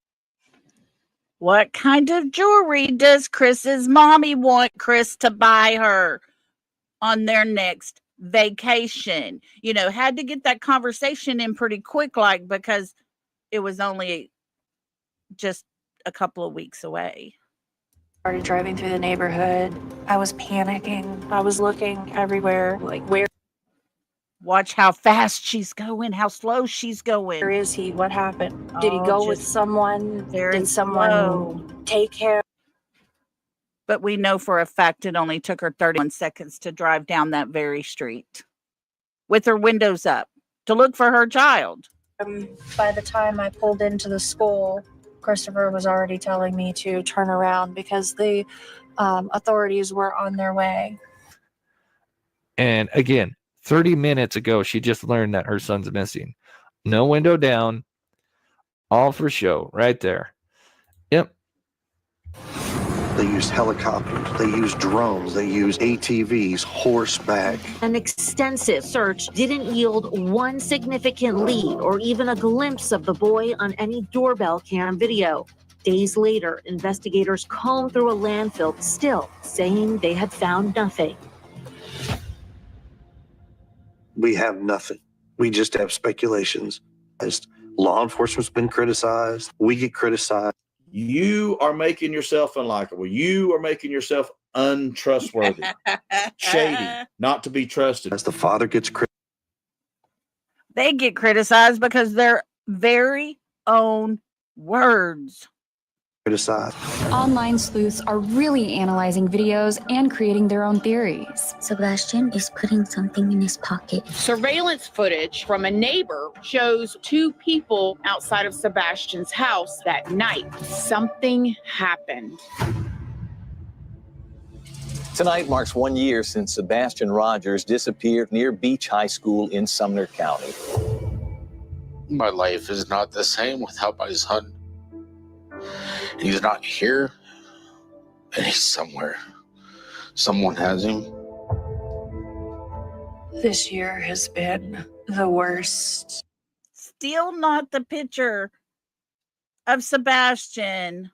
What kind of jewelry does Chris's mommy want Chris to buy her on their next vacation? Had to get that conversation in pretty quick, because it was only just a couple of weeks away. Started driving through the neighborhood. I was panicking. I was looking everywhere, where. Watch how fast she's going, how slow she's going. Where is he? What happened? Did he go with someone? Did someone take him? But we know for a fact it only took her 31 seconds to drive down that very street with her windows up to look for her child. By the time I pulled into the school, Christopher was already telling me to turn around because the authorities were on their way. And again, 30 minutes ago, she just learned that her son's missing. No window down. All for show right there. Yep. They used helicopters. They used drones. They used ATVs, horseback. An extensive search didn't yield one significant lead or even a glimpse of the boy on any doorbell cam video. Days later, investigators combed through a landfill, still saying they had found nothing. We have nothing. We just have speculations. As law enforcement's been criticized, we get criticized. You are making yourself unlikable. You are making yourself untrustworthy, shady, not to be trusted. As the father gets criticized. They get criticized because their very own words. Criticized. Online sleuths are really analyzing videos and creating their own theories. Sebastian is putting something in his pocket. Surveillance footage from a neighbor shows two people outside of Sebastian's house that night. Something happened. Tonight marks 1 year since Sebastian Rogers disappeared near Beach High School in Sumner County. My life is not the same without my son. He's not here, and he's somewhere. Someone has him. This year has been the worst. Still not the picture of Sebastian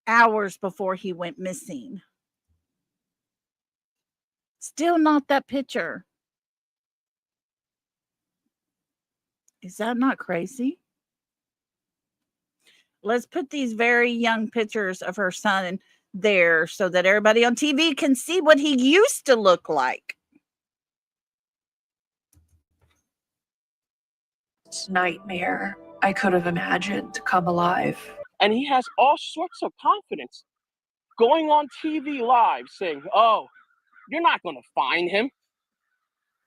hours before he went missing. Still not that picture. Is that not crazy? Let's put these very young pictures of her son there so that everybody on TV can see what he used to look like. Nightmare I could have imagined come alive. And he has all sorts of confidence going on TV live saying, oh, you're not going to find him.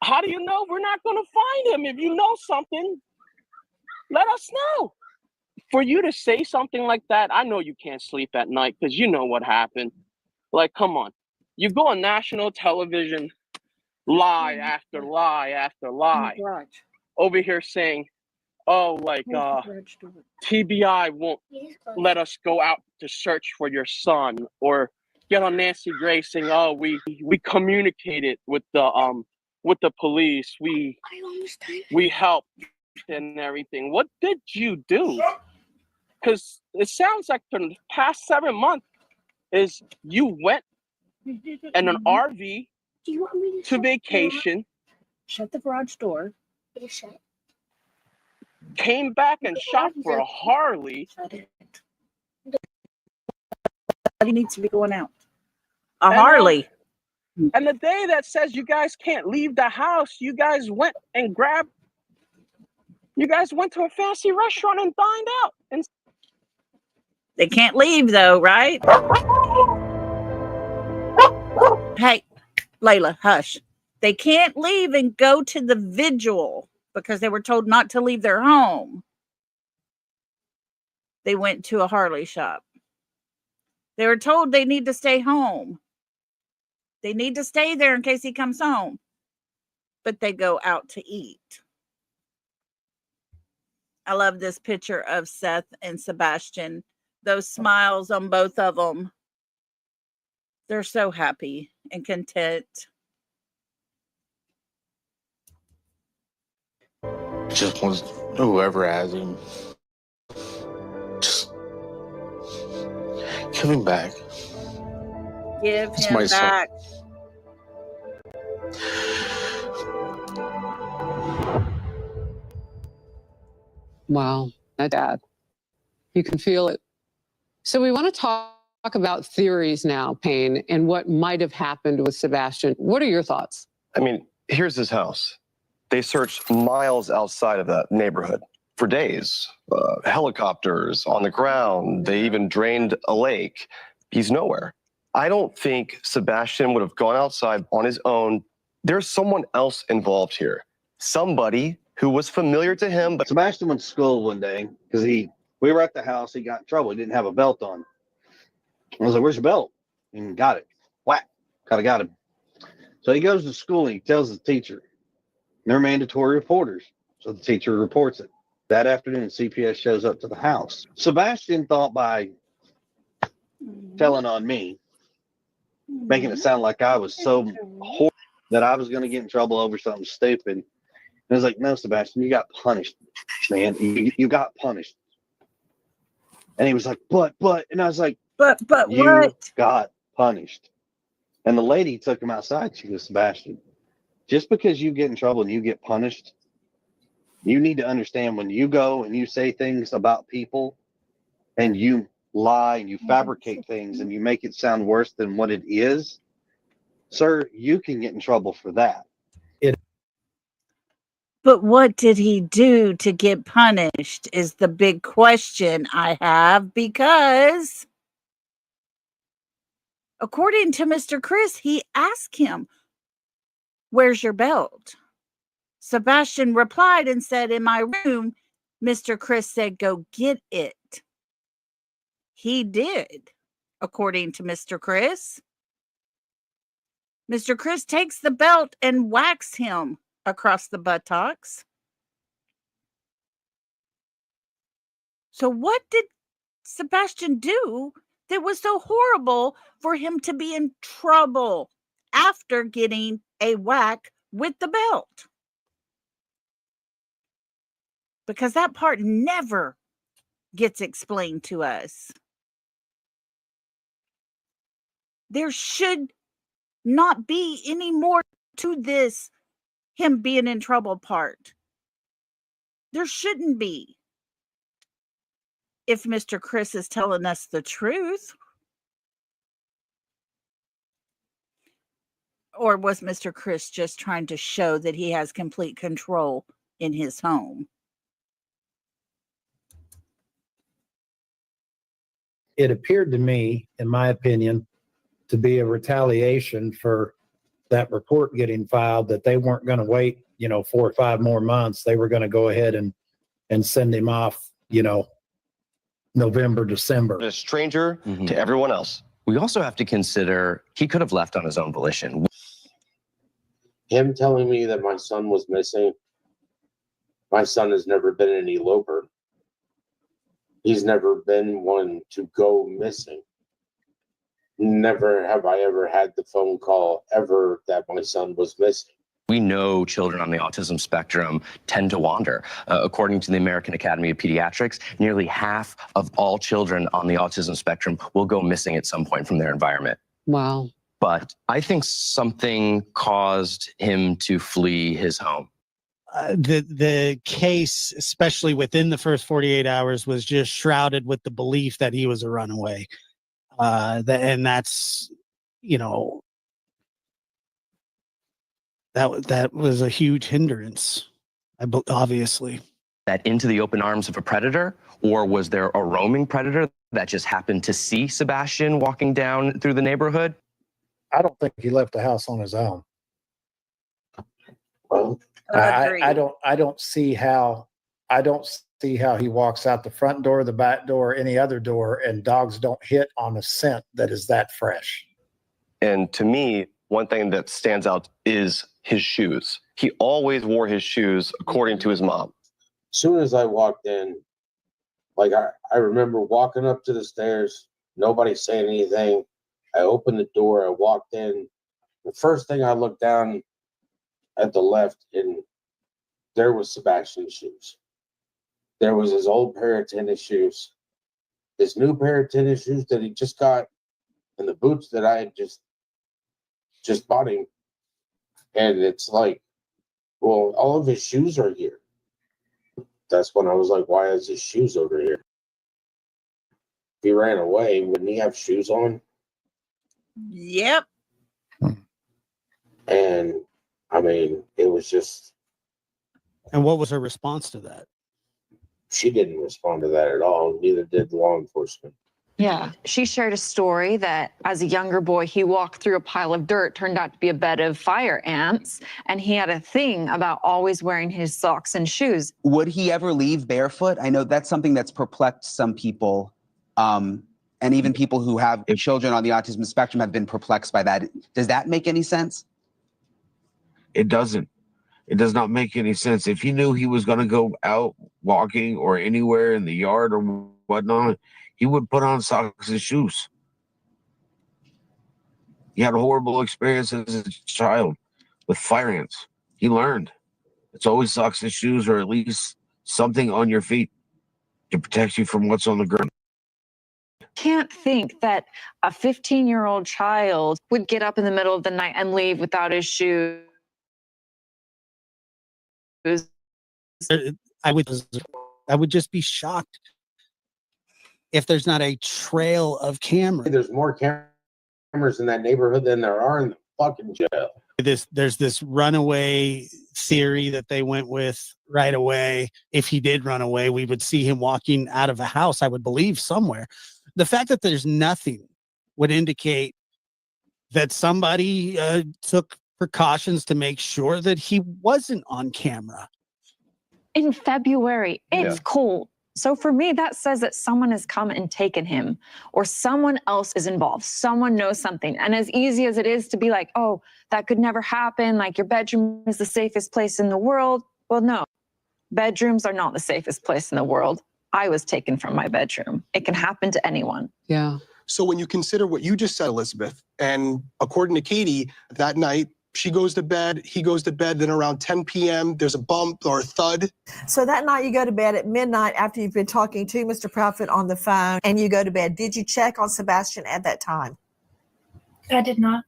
How do you know we're not going to find him? If you know something, let us know. For you to say something like that, I know you can't sleep at night because you know what happened. Like, come on. You go on national television, lie after lie after lie. Over here saying, oh, like, TBI won't let us go out to search for your son, or get on Nancy Grace saying, oh, we communicated with the police, we helped and everything. What did you do? Because it sounds like for the past 7 months is you went in an RV to vacation. Shut the garage door. Came back and shot for a Harley. He needs to be going out. A Harley. And the day that says you guys can't leave the house, you guys went and grabbed. You guys went to a fancy restaurant and dined out. And they can't leave though, right? Hey, Layla, hush. They can't leave and go to the vigil because they were told not to leave their home. They went to a Harley shop. They were told they need to stay home. They need to stay there in case he comes home. But they go out to eat. I love this picture of Seth and Sebastian. Those smiles on both of them. They're so happy and content. Just wants whoever has him. Just give him back. Give It's him my son. back. Wow, that's bad. You can feel it. So we want to talk about theories now, Payne, and what might have happened with Sebastian. What are your thoughts? I mean, here's his house. They searched miles outside of that neighborhood for days. Helicopters on the ground. They even drained a lake. He's nowhere. I don't think Sebastian would have gone outside on his own. There's someone else involved here. Somebody who was familiar to him. But Sebastian went to school one day because we were at the house. He got in trouble. He didn't have a belt on. I was like, where's your belt? And got it. Whack. Kind of got him. So he goes to school and he tells the teacher. They're mandatory reporters. So the teacher reports it. That afternoon, CPS shows up to the house. Sebastian thought by telling on me, making it sound like I was so horrible that I was going to get in trouble over something stupid. And I was like, no, Sebastian, you got punished, man. You got punished. And he was like, but, and I was like, but you what? got punished. And the lady took him outside. She goes, Sebastian, just because you get in trouble and you get punished, you need to understand when you go and you say things about people and you lie and you fabricate things and you make it sound worse than what it is, sir, you can get in trouble for that. But what did he do to get punished is the big question I have, because according to Mr. Chris, he asked him, where's your belt? Sebastian replied and said, in my room. Mr. Chris said, go get it. He did, according to Mr. Chris. Mr. Chris takes the belt and whacks him across the buttocks. So what did Sebastian do that was so horrible for him to be in trouble after getting a whack with the belt? Because that part never gets explained to us. There should not be any more to this him being in trouble part. There shouldn't be. If Mr. Chris is telling us the truth. Or was Mr. Chris just trying to show that he has complete control in his home? It appeared to me, in my opinion, to be a retaliation for that report getting filed, that they weren't going to wait, 4 or 5 more months. They were going to go ahead and send him off, November, December. A stranger to everyone else. We also have to consider he could have left on his own volition. Him telling me that my son was missing, my son has never been an eloper. He's never been one to go missing. Never have I ever had the phone call ever that my son was missing. We know children on the autism spectrum tend to wander. According to the American Academy of Pediatrics, nearly half of all children on the autism spectrum will go missing at some point from their environment. Wow. But I think something caused him to flee his home. The case, especially within the first 48 hours, was just shrouded with the belief that he was a runaway. And that's, that was a huge hindrance, obviously. That into the open arms of a predator, or was there a roaming predator that just happened to see Sebastian walking down through the neighborhood? I don't think he left the house on his own. Well, I don't see how he walks out the front door, the back door, any other door, and dogs don't hit on a scent that is that fresh. And to me, one thing that stands out is his shoes. He always wore his shoes according to his mom. As soon as I walked in, like I remember walking up to the stairs, nobody saying anything. I opened the door, I walked in. The first thing I looked down at the left, and there was Sebastian's shoes. There was his old pair of tennis shoes, his new pair of tennis shoes that he just got, and the boots that I had just bought him. And it's like, well, all of his shoes are here. That's when I was like, why is his shoes over here? If he ran away, wouldn't he have shoes on? Yep. And I mean, it was just. And what was her response to that? She didn't respond to that at all. Neither did law enforcement. Yeah. She shared a story that as a younger boy, he walked through a pile of dirt, turned out to be a bed of fire ants, and he had a thing about always wearing his socks and shoes. Would he ever leave barefoot? I know that's something that's perplexed some people. And even people who have children on the autism spectrum have been perplexed by that. Does that make any sense? It doesn't. It does not make any sense. If he knew he was going to go out walking or anywhere in the yard or whatnot, he would put on socks and shoes. He had a horrible experience as a child with fire ants. He learned. It's always socks and shoes, or at least something on your feet to protect you from what's on the ground. Can't think that a 15-year-old child would get up in the middle of the night and leave without his shoes. I would just be shocked if there's not a trail of cameras. There's more cameras in that neighborhood than there are in the fucking jail. There's this runaway theory that they went with right away. If he did run away, we would see him walking out of a house, I would believe, somewhere. The fact that there's nothing would indicate that somebody took precautions to make sure that he wasn't on camera. In February, it's cold. So for me, that says that someone has come and taken him, or someone else is involved. Someone knows something. And as easy as it is to be like, oh, that could never happen. Like, your bedroom is the safest place in the world. Well, no, bedrooms are not the safest place in the world. I was taken from my bedroom. It can happen to anyone. Yeah. So when you consider what you just said, Elizabeth, and according to Katie, that night, she goes to bed, he goes to bed, then around 10 p.m., there's a bump or a thud. So that night you go to bed at midnight after you've been talking to Mr. Proudfoot on the phone and you go to bed. Did you check on Sebastian at that time? I did not.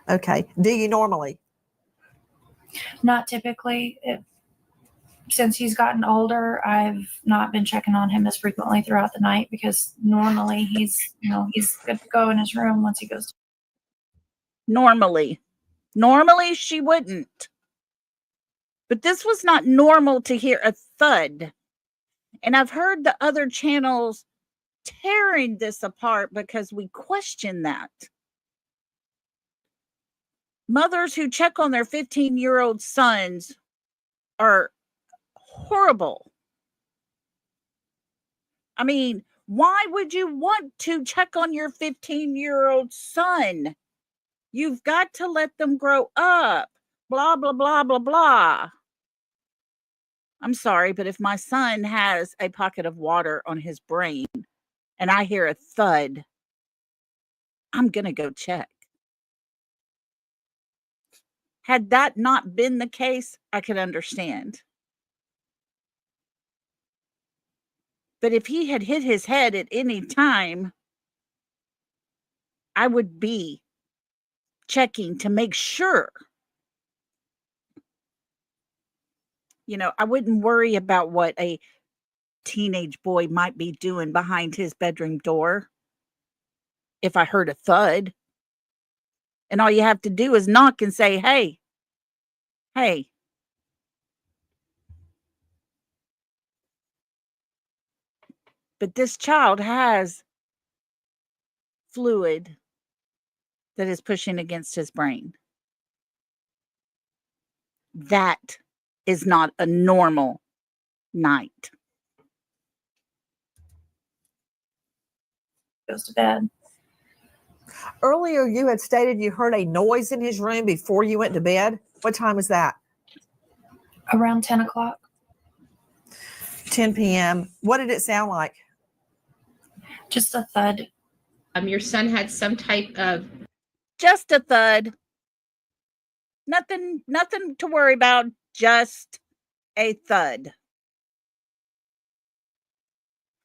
Okay. Do you normally? Not typically. Since he's gotten older, I've not been checking on him as frequently throughout the night because normally he's good to go in his room once he goes to Normally she wouldn't. But this was not normal to hear a thud. And I've heard the other channels tearing this apart because we question that. Mothers who check on their 15-year-old sons are horrible. I mean, why would you want to check on your 15-year-old son? You've got to let them grow up. Blah, blah, blah, blah, blah. I'm sorry, but if my son has a pocket of water on his brain and I hear a thud, I'm going to go check. Had that not been the case, I could understand. But if he had hit his head at any time, I would be checking to make sure. You know, I wouldn't worry about what a teenage boy might be doing behind his bedroom door if I heard a thud. And all you have to do is knock and say, hey. But this child has fluid that is pushing against his brain. That is not a normal night. goes to bed. Earlier, you had stated you heard a noise in his room before you went to bed. What time was that? Around 10 o'clock. 10 p.m. What did it sound like? Just a thud. Your son had some type of... Just a thud. Nothing to worry about. Just a thud.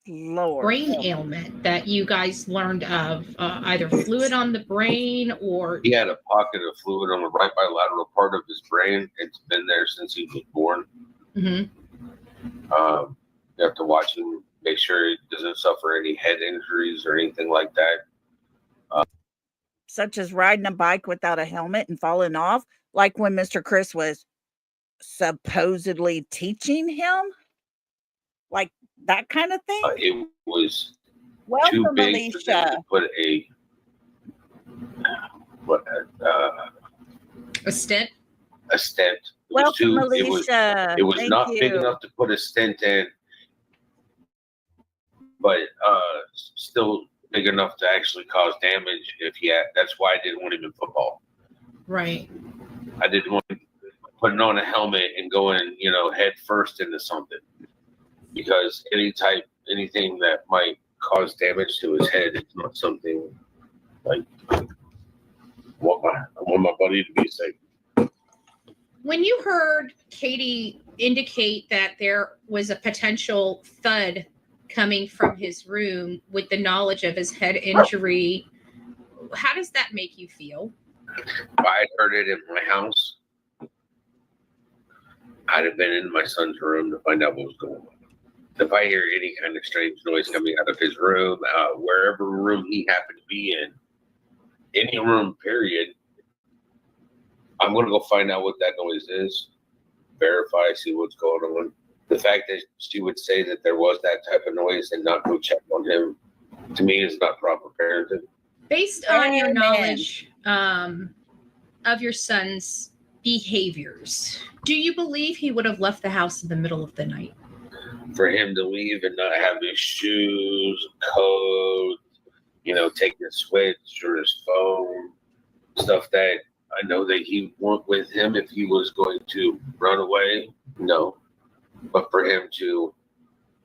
Lord. brain ailment that you guys learned of, either fluid on the brain or... He had a pocket of fluid on the right bilateral part of his brain. It's been there since he was born. Mm-hmm. You have to watch him, make sure he doesn't suffer any head injuries or anything like that. Such as riding a bike without a helmet and falling off, like when Mr. Chris was supposedly teaching him, like that kind of thing. It was Welcome, too big for them to put a stent. A stent. Welcome, Alicia. It was Thank not you. big enough to put a stent in, but still big enough to actually cause damage if he had. That's why I didn't want him in football. Right. I didn't want him putting on a helmet and going, head first into something, because anything that might cause damage to his head is not something like I want my buddy to be safe. When you heard Katie indicate that there was a potential thud coming from his room with the knowledge of his head injury, how does that make you feel? If I had heard it in my house, I'd have been in my son's room to find out what was going on. If I hear any kind of strange noise coming out of his room, wherever room he happened to be in, any room, period, I'm going to go find out what that noise is, verify, see what's going on. The fact that she would say that there was that type of noise and not go check on him, to me, is not proper parenting. Based on your knowledge of your son's behaviors, do you believe he would have left the house in the middle of the night? for him to leave and not have his shoes, coat, take his switch or his phone, stuff that I know that he want with him if he was going to run away. No. But for him to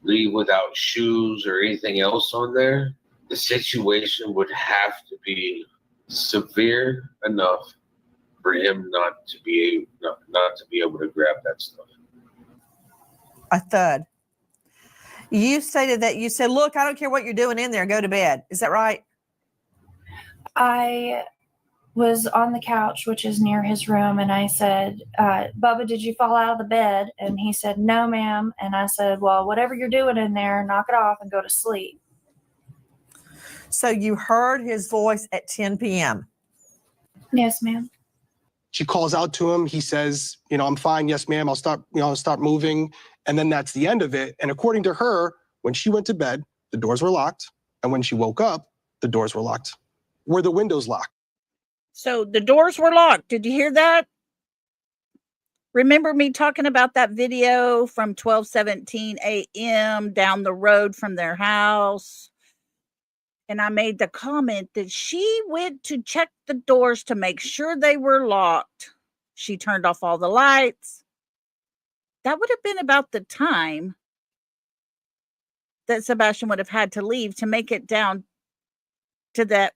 leave without shoes or anything else on there, the situation would have to be severe enough for him not to be able to grab that stuff. A thud. You stated that you said, look, I don't care what you're doing in there, go to bed. Is that right? I was on the couch, which is near his room, and I said, Bubba, did you fall out of the bed? And he said, no, ma'am. And I said, well, whatever you're doing in there, knock it off and go to sleep. So you heard his voice at 10 p.m. Yes, ma'am. She calls out to him. He says, I'm fine. Yes, ma'am. I'll start moving. And then that's the end of it. And according to her, when she went to bed, the doors were locked. And when she woke up, the doors were locked. Were the windows locked? So the doors were locked. Did you hear that? Remember me talking about that video from 12:17 a.m. down the road from their house? And I made the comment that she went to check the doors to make sure they were locked. She turned off all the lights. That would have been about the time that Sebastian would have had to leave to make it down to that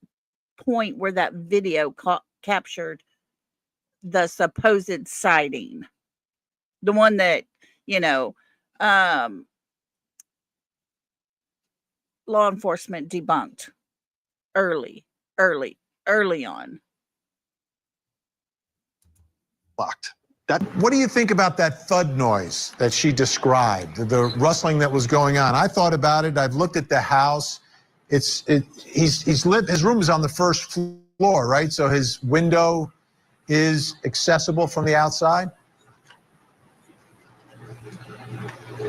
point where that video captured the supposed sighting. The one that, law enforcement debunked early on. Locked. What do you think about that thud noise that she described, the rustling that was going on? I thought about it. I've looked at the house. His room is on the first floor, right? So his window is accessible from the outside?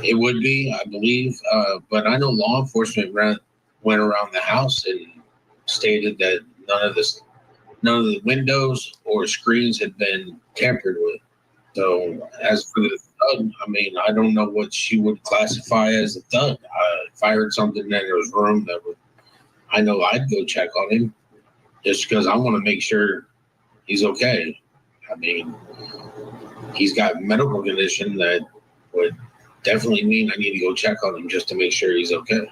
It would be, I believe, but I know law enforcement went around the house and stated that none of the windows or screens had been tampered with. So as for the thud, I don't know what she would classify as a thud. If I heard something in his room I know I'd go check on him just because I want to make sure he's okay. He's got a medical condition that would definitely mean I need to go check on him just to make sure he's okay.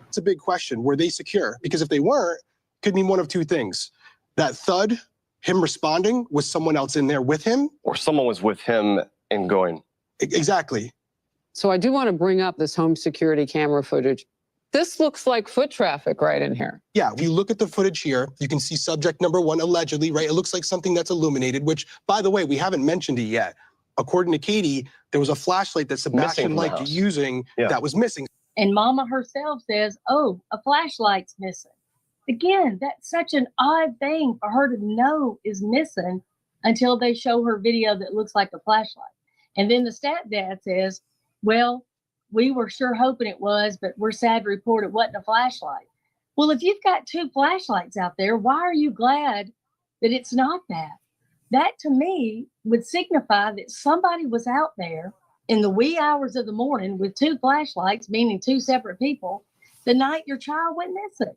It's a big question. Were they secure? Because if they weren't, it could mean one of two things. That thud, him responding, was someone else in there with him? Or someone was with him and going. Exactly. So I do want to bring up this home security camera footage. This looks like foot traffic right in here. Yeah, if you look at the footage here, you can see subject number 1, allegedly, right? It looks like something that's illuminated, which, by the way, we haven't mentioned it yet. According to Katie, there was a flashlight that Sebastian liked using that was missing. And Mama herself says, oh, a flashlight's missing. Again, that's such an odd thing for her to know is missing until they show her video that looks like a flashlight. And then the stepdad says, well, we were sure hoping it was, but we're sad to report it wasn't a flashlight. Well, if you've got 2 flashlights out there, why are you glad that it's not that? That to me would signify that somebody was out there in the wee hours of the morning with 2 flashlights, meaning 2 separate people, the night your child went missing.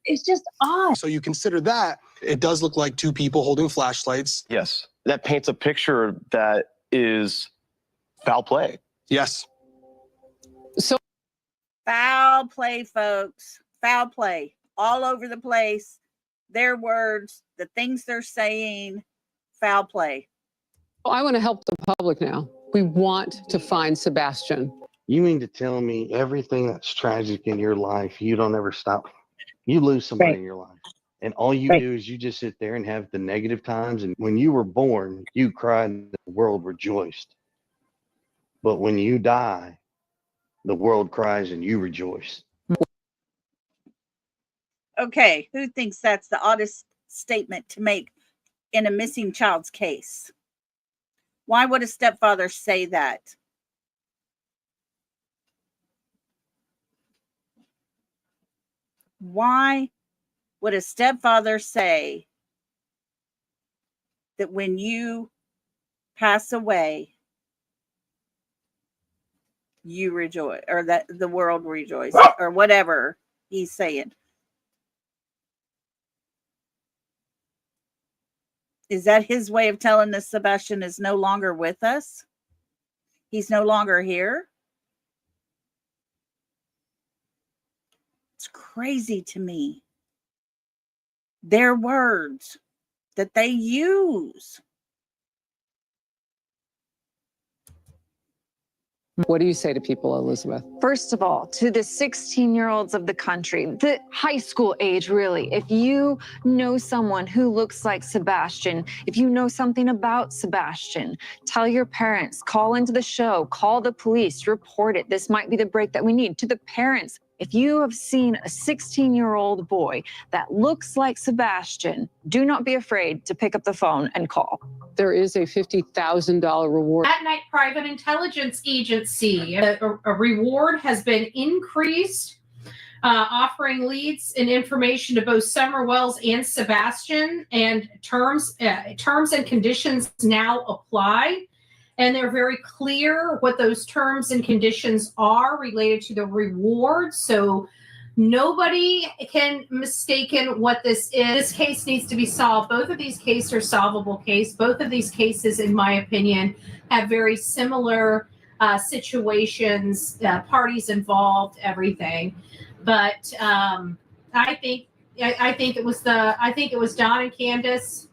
It's just odd. So you consider that, it does look like 2 people holding flashlights. Yes. That paints a picture that is foul play. Yes. So foul play, folks. Foul play all over the place. Their words, the things they're saying, foul play. I want to help the public now. We want to find Sebastian. You mean to tell me everything that's tragic in your life, you don't ever stop? You lose somebody in your life, and all you do is you just sit there and have the negative times. And when you were born, you cried and the world rejoiced. But when you die, the world cries and you rejoice. Okay, who thinks that's the oddest statement to make in a missing child's case? Why would a stepfather say that? Why would a stepfather say that when you pass away, you rejoice, or that the world rejoice, or whatever he's saying. Is that his way of telling us Sebastian is no longer with us? He's no longer here? It's crazy to me. Their words that they use. What do you say to people, Elizabeth? First of all, to the 16-year-olds of the country, the high school age, really, if you know someone who looks like Sebastian, if you know something about Sebastian, tell your parents, call into the show, call the police, report it. This might be the break that we need. To the parents, if you have seen a 16-year-old boy that looks like Sebastian, do not be afraid to pick up the phone and call. There is a $50,000 reward. At Night Private Intelligence Agency, a reward has been increased, offering leads and information to both Summer Wells and Sebastian, and terms and conditions now apply. And they're very clear what those terms and conditions are related to the reward. So nobody can mistaken what this is. This case needs to be solved. Both of these cases are solvable cases. Both of these cases, in my opinion, have very similar situations, parties involved, everything. But I think it was Don and Candace.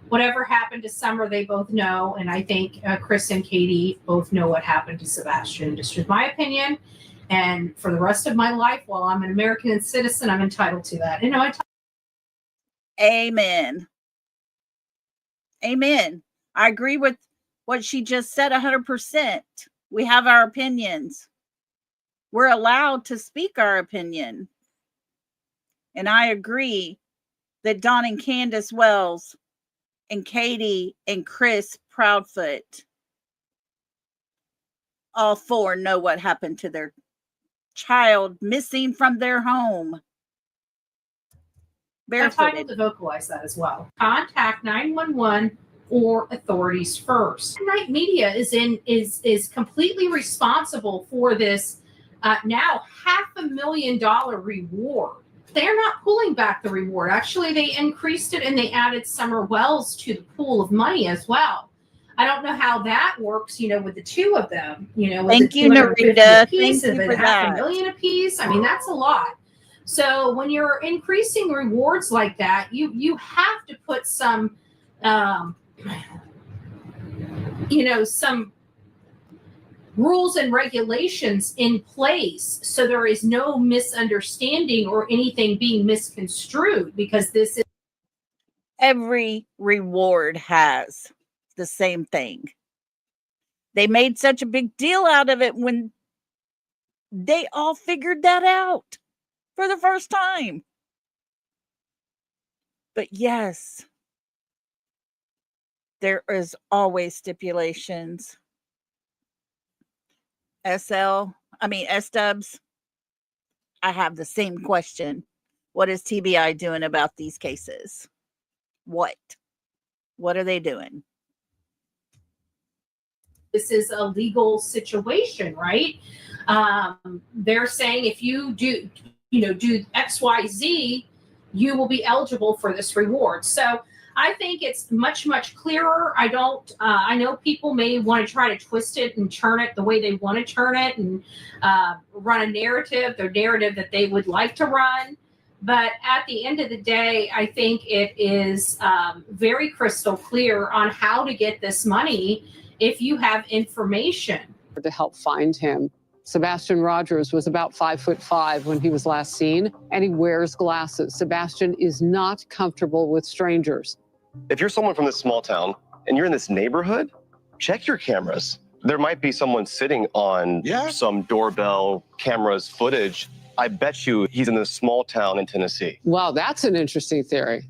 Whatever happened to Summer, they both know, and I think Chris and Katie both know what happened to Sebastian. Just in my opinion. And for the rest of my life, while I'm an American citizen, I'm entitled to that. You know, Amen. Amen. I agree with what she just said 100%. We have our opinions. We're allowed to speak our opinion. And I agree that Don and Candace Wells and Katie and Chris Proudfoot, all four know what happened to their child missing from their home. I'm entitled to vocalize that as well. Contact 911 or authorities first. Night Media is completely responsible for this now $500,000 reward. They're not pulling back the reward. Actually, they increased it and they added Summer Wells to the pool of money as well. I don't know how that works, with the two of them, Thank you, Narita. Thank you for that. $500,000 apiece. I mean, that's a lot. So when you're increasing rewards like that, you have to put some, some rules and regulations in place so there is no misunderstanding or anything being misconstrued, because this is every reward has the same thing. They made such a big deal out of it when they all figured that out for the first time. But yes, there is always stipulations. S-Dubs, I have the same question. What is TBI doing about these cases? What are they doing? This is a legal situation, right? They're saying if you do XYZ, you will be eligible for this reward. So I think it's much, much clearer. I know people may want to try to twist it and turn it the way they want to turn it and run a narrative, their narrative that they would like to run. But at the end of the day, I think it is very crystal clear on how to get this money if you have information. To help find him. Sebastian Rogers was about 5'5" when he was last seen, and he wears glasses. Sebastian is not comfortable with strangers. If you're someone from this small town and you're in this neighborhood, check your cameras. There might be someone sitting on some doorbell cameras footage. I bet you he's in this small town in Tennessee. Wow, that's an interesting theory.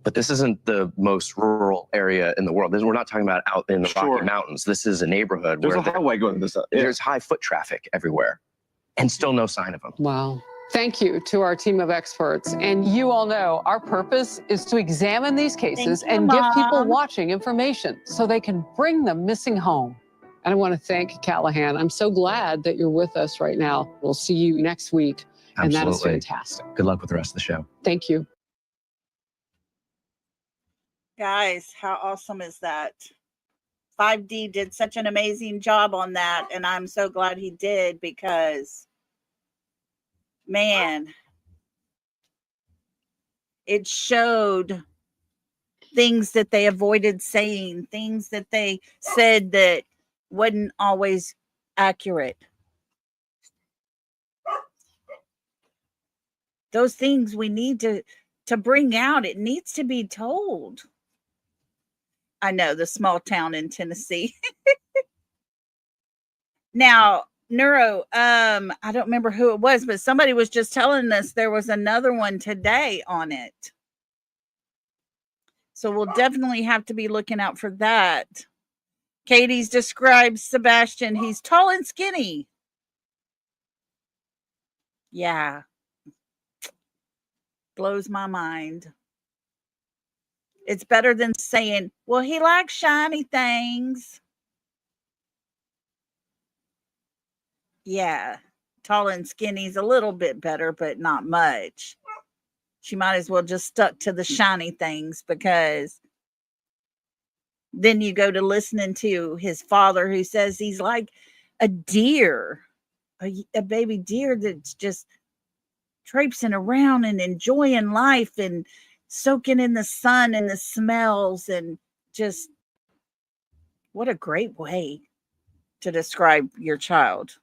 But this isn't the most rural area in the world. We're not talking about out in the Rocky Mountains. This is a neighborhood There's where a highway going this up. There's high foot traffic everywhere and still no sign of him. Wow. Thank you to our team of experts. And you all know our purpose is to examine these cases and give people watching information so they can bring the missing home. And I want to thank Callahan. I'm so glad that you're with us right now. We'll see you next week. And that is Absolutely. fantastic. Good luck with the rest of the show. Thank you. Guys, how awesome is that? 5D did such an amazing job on that, and I'm so glad he did, because, man, it showed things that they avoided saying, things that they said that wasn't always accurate. Those things we need to bring out. It needs to be told. I know, the small town in Tennessee. Now, Neuro, I don't remember who it was, but somebody was just telling us there was another one today on it. So we'll definitely have to be looking out for that. Katie's describes Sebastian. He's tall and skinny. Yeah. Blows my mind. It's better than saying, well, he likes shiny things. Yeah. Tall and skinny's a little bit better, but not much. She might as well just stuck to the shiny things, because then you go to listening to his father, who says he's like a deer, a baby deer that's just traipsing around and enjoying life and soaking in the sun and the smells, and just what a great way to describe your child.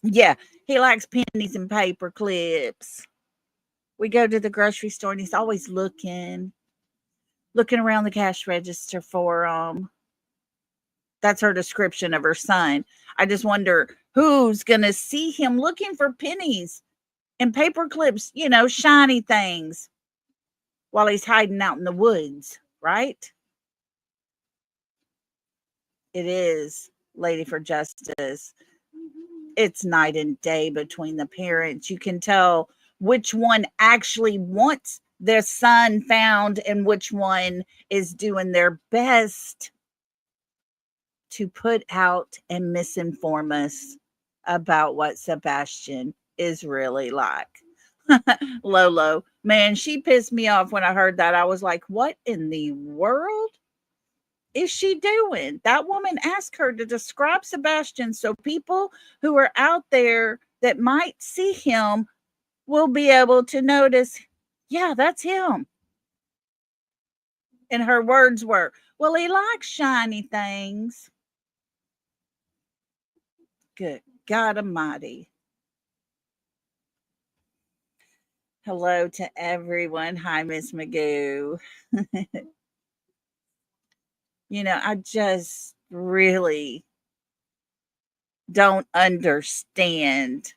Yeah, he likes pennies and paper clips. We go to the grocery store and he's always looking around the cash register for them. That's her description of her son. I just wonder who's going to see him looking for pennies and paper clips, shiny things, while he's hiding out in the woods, right? It is, Lady for Justice. It's night and day between the parents. You can tell which one actually wants their son found and which one is doing their best to put out and misinform us about what Sebastian is really like. Lolo, man, she pissed me off when I heard that. I was like, what in the world is she doing? That woman asked her to describe Sebastian so people who are out there that might see him will be able to notice, yeah, that's him. And her words were, well, he likes shiny things. Good God Almighty. Hello to everyone. Hi, Miss Magoo. I just really don't understand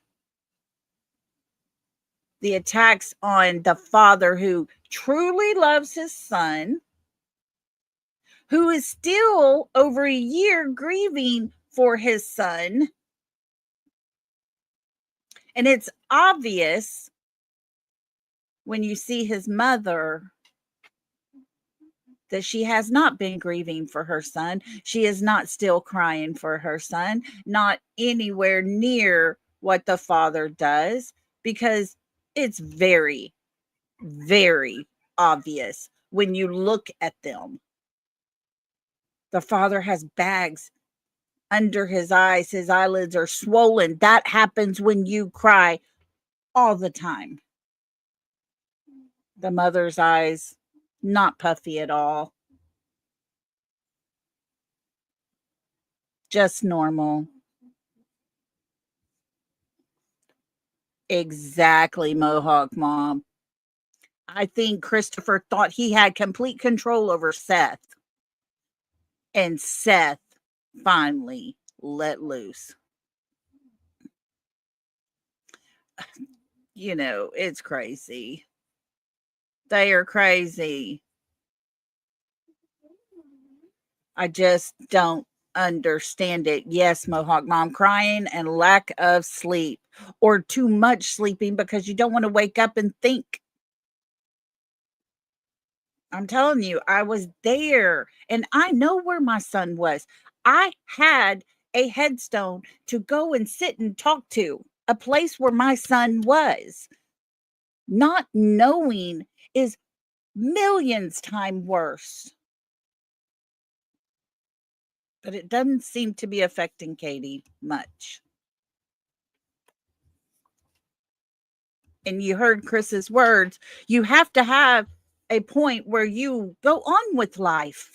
the attacks on the father who truly loves his son, who is still over a year grieving for his son. And it's obvious when you see his mother that she has not been grieving for her son. She is not still crying for her son, not anywhere near what the father does, because it's very, very obvious when you look at them. The father has bags under his eyes. His eyelids are swollen. That happens when you cry all the time. The mother's eyes, not puffy at all. Just normal. Exactly, Mohawk Mom. I think Christopher thought he had complete control over Seth. And Seth finally let loose. It's crazy. They are crazy. I just don't understand it. Yes, Mohawk Mom, crying and lack of sleep, or too much sleeping because you don't want to wake up and think. I'm telling you, I was there and I know where my son was. I had a headstone to go and sit and talk to, a place where my son was. Not knowing is millions times worse. But it doesn't seem to be affecting Katie much. And you heard Chris's words. You have to have a point where you go on with life.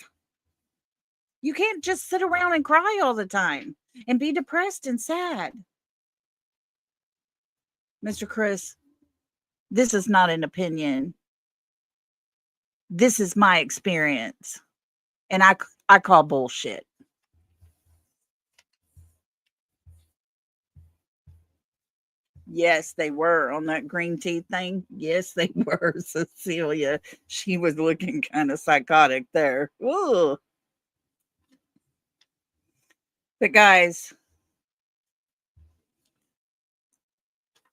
You can't just sit around and cry all the time and be depressed and sad. Mr. Chris, this is not an opinion. This is my experience. And I call bullshit. Yes, they were on that green tea thing. Yes, they were, Cecilia. She was looking kind of psychotic there. Ooh. But guys,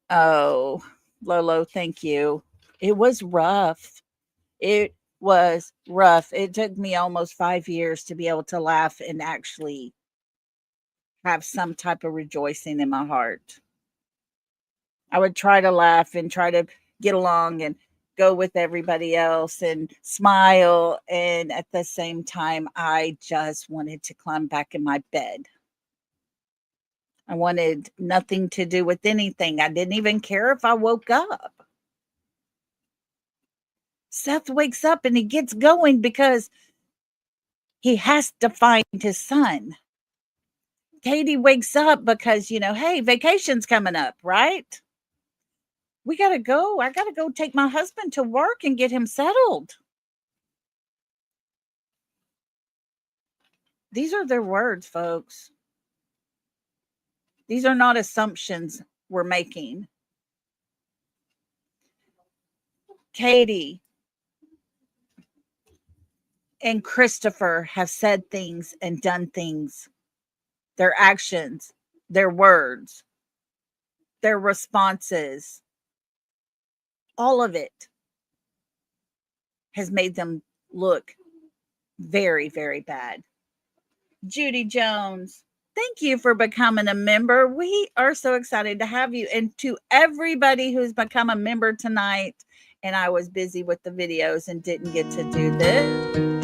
oh, Lolo, thank you. It was rough. It was rough. It took me almost 5 years to be able to laugh and actually have some type of rejoicing in my heart. I would try to laugh and try to get along and go with everybody else and smile. And at the same time, I just wanted to climb back in my bed. I wanted nothing to do with anything. I didn't even care if I woke up. Seth wakes up and he gets going because he has to find his son. Katie wakes up because, hey, vacation's coming up, right? We got to go. I got to go take my husband to work and get him settled. These are their words, folks. These are not assumptions we're making. Katie and Christopher have said things and done things. Their actions, their words, their responses, all of it has made them look very, very bad. Judy Jones, thank you for becoming a member. We are so excited to have you. And to everybody who's become a member tonight, and I was busy with the videos and didn't get to do this.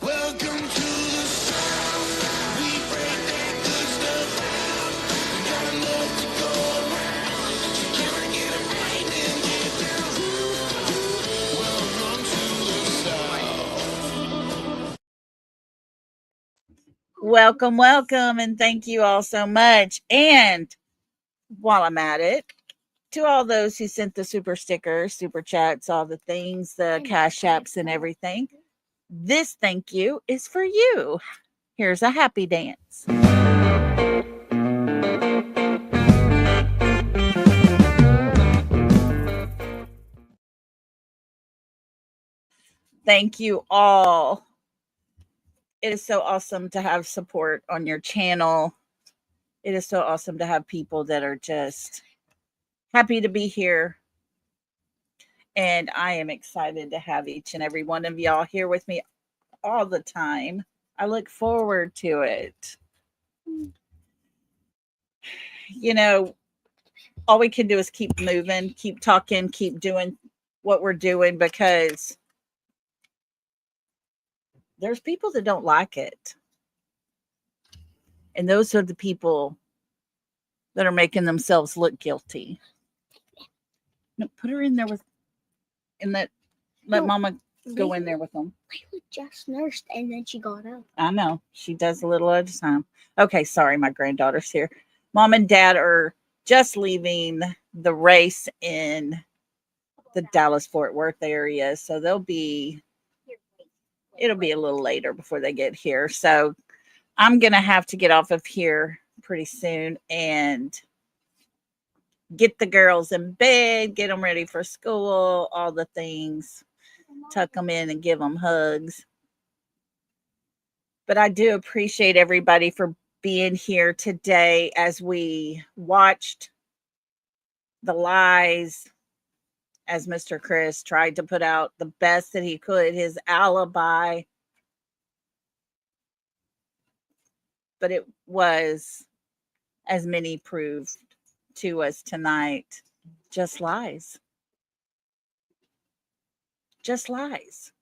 Welcome to the South. We break that good stuff out. We got enough to go around. Can I get a break and get down? Welcome to the South. Welcome, and thank you all so much. And while I'm at it, to all those who sent the super stickers, super chats, all the things, the cash apps and everything, this thank you is for you. Here's a happy dance. Thank you all. It is so awesome to have support on your channel. It is so awesome to have people that are just happy to be here. And I am excited to have each and every one of y'all here with me all the time. I look forward to it. All we can do is keep moving, keep talking, keep doing what we're doing, because there's people that don't like it. And those are the people that are making themselves look guilty. No, put her in there let Mama go in there with them. I just nursed and then she got up. I know. She does a little at a time. Okay, sorry, my granddaughter's here. Mom and Dad are just leaving the race in the Dallas-Fort Worth area. So it'll be a little later before they get here. So I'm going to have to get off of here pretty soon and get the girls in bed, get them ready for school, all the things, tuck them in and give them hugs. But I do appreciate everybody for being here today as we watched the lies, as Mr. Chris tried to put out the best that he could, his alibi But it was, as many proved to us tonight, just lies. Just lies.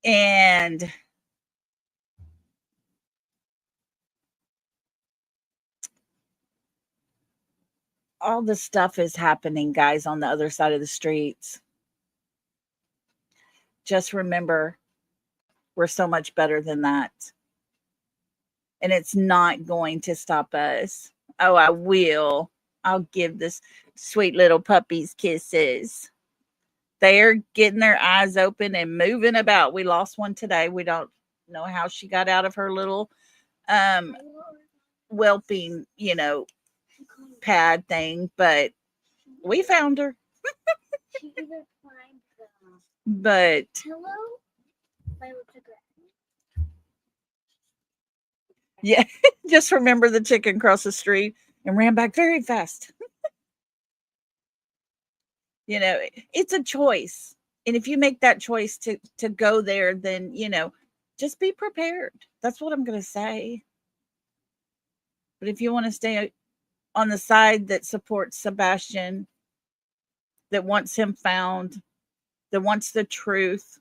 And all the stuff is happening, guys, on the other side of the streets. Just remember, we're so much better than that. And it's not going to stop us. Oh, I will. I'll give this sweet little puppies kisses. They're getting their eyes open and moving about. We lost one today. We don't know how she got out of her little whelping, pad thing, but we found her. She even climbed the But pillow by the yeah, just remember the chicken crossed the street and ran back very fast. It's a choice. And if you make that choice to go there, then, just be prepared. That's what I'm going to say. But if you want to stay on the side that supports Sebastian, that wants him found, that wants the truth,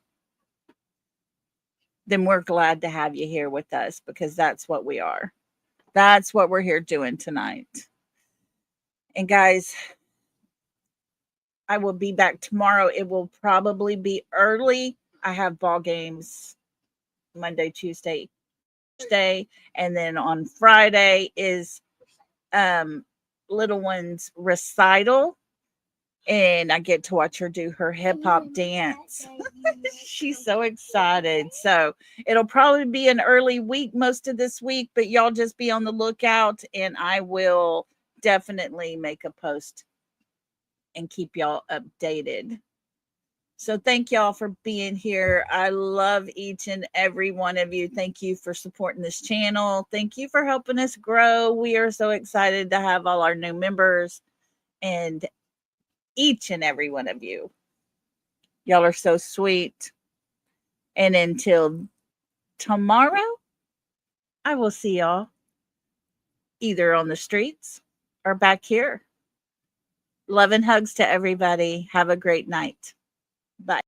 then we're glad to have you here with us, because that's what we are. That's what we're here doing tonight. And guys, I will be back tomorrow. It will probably be early. I have ball games Monday, Tuesday, Thursday, and then on Friday is little one's recital, and I get to watch her do her hip hop dance. She's so excited. So it'll probably be an early week most of this week, but y'all just be on the lookout, and I will definitely make a post and keep y'all updated. So thank y'all for being here. I love each and every one of you. Thank you for supporting this channel. Thank you for helping us grow. We are so excited to have all our new members, and each and every one of you. Y'all are so sweet. And until tomorrow, I will see y'all either on the streets or back here. Love and hugs to everybody. Have a great night. Bye.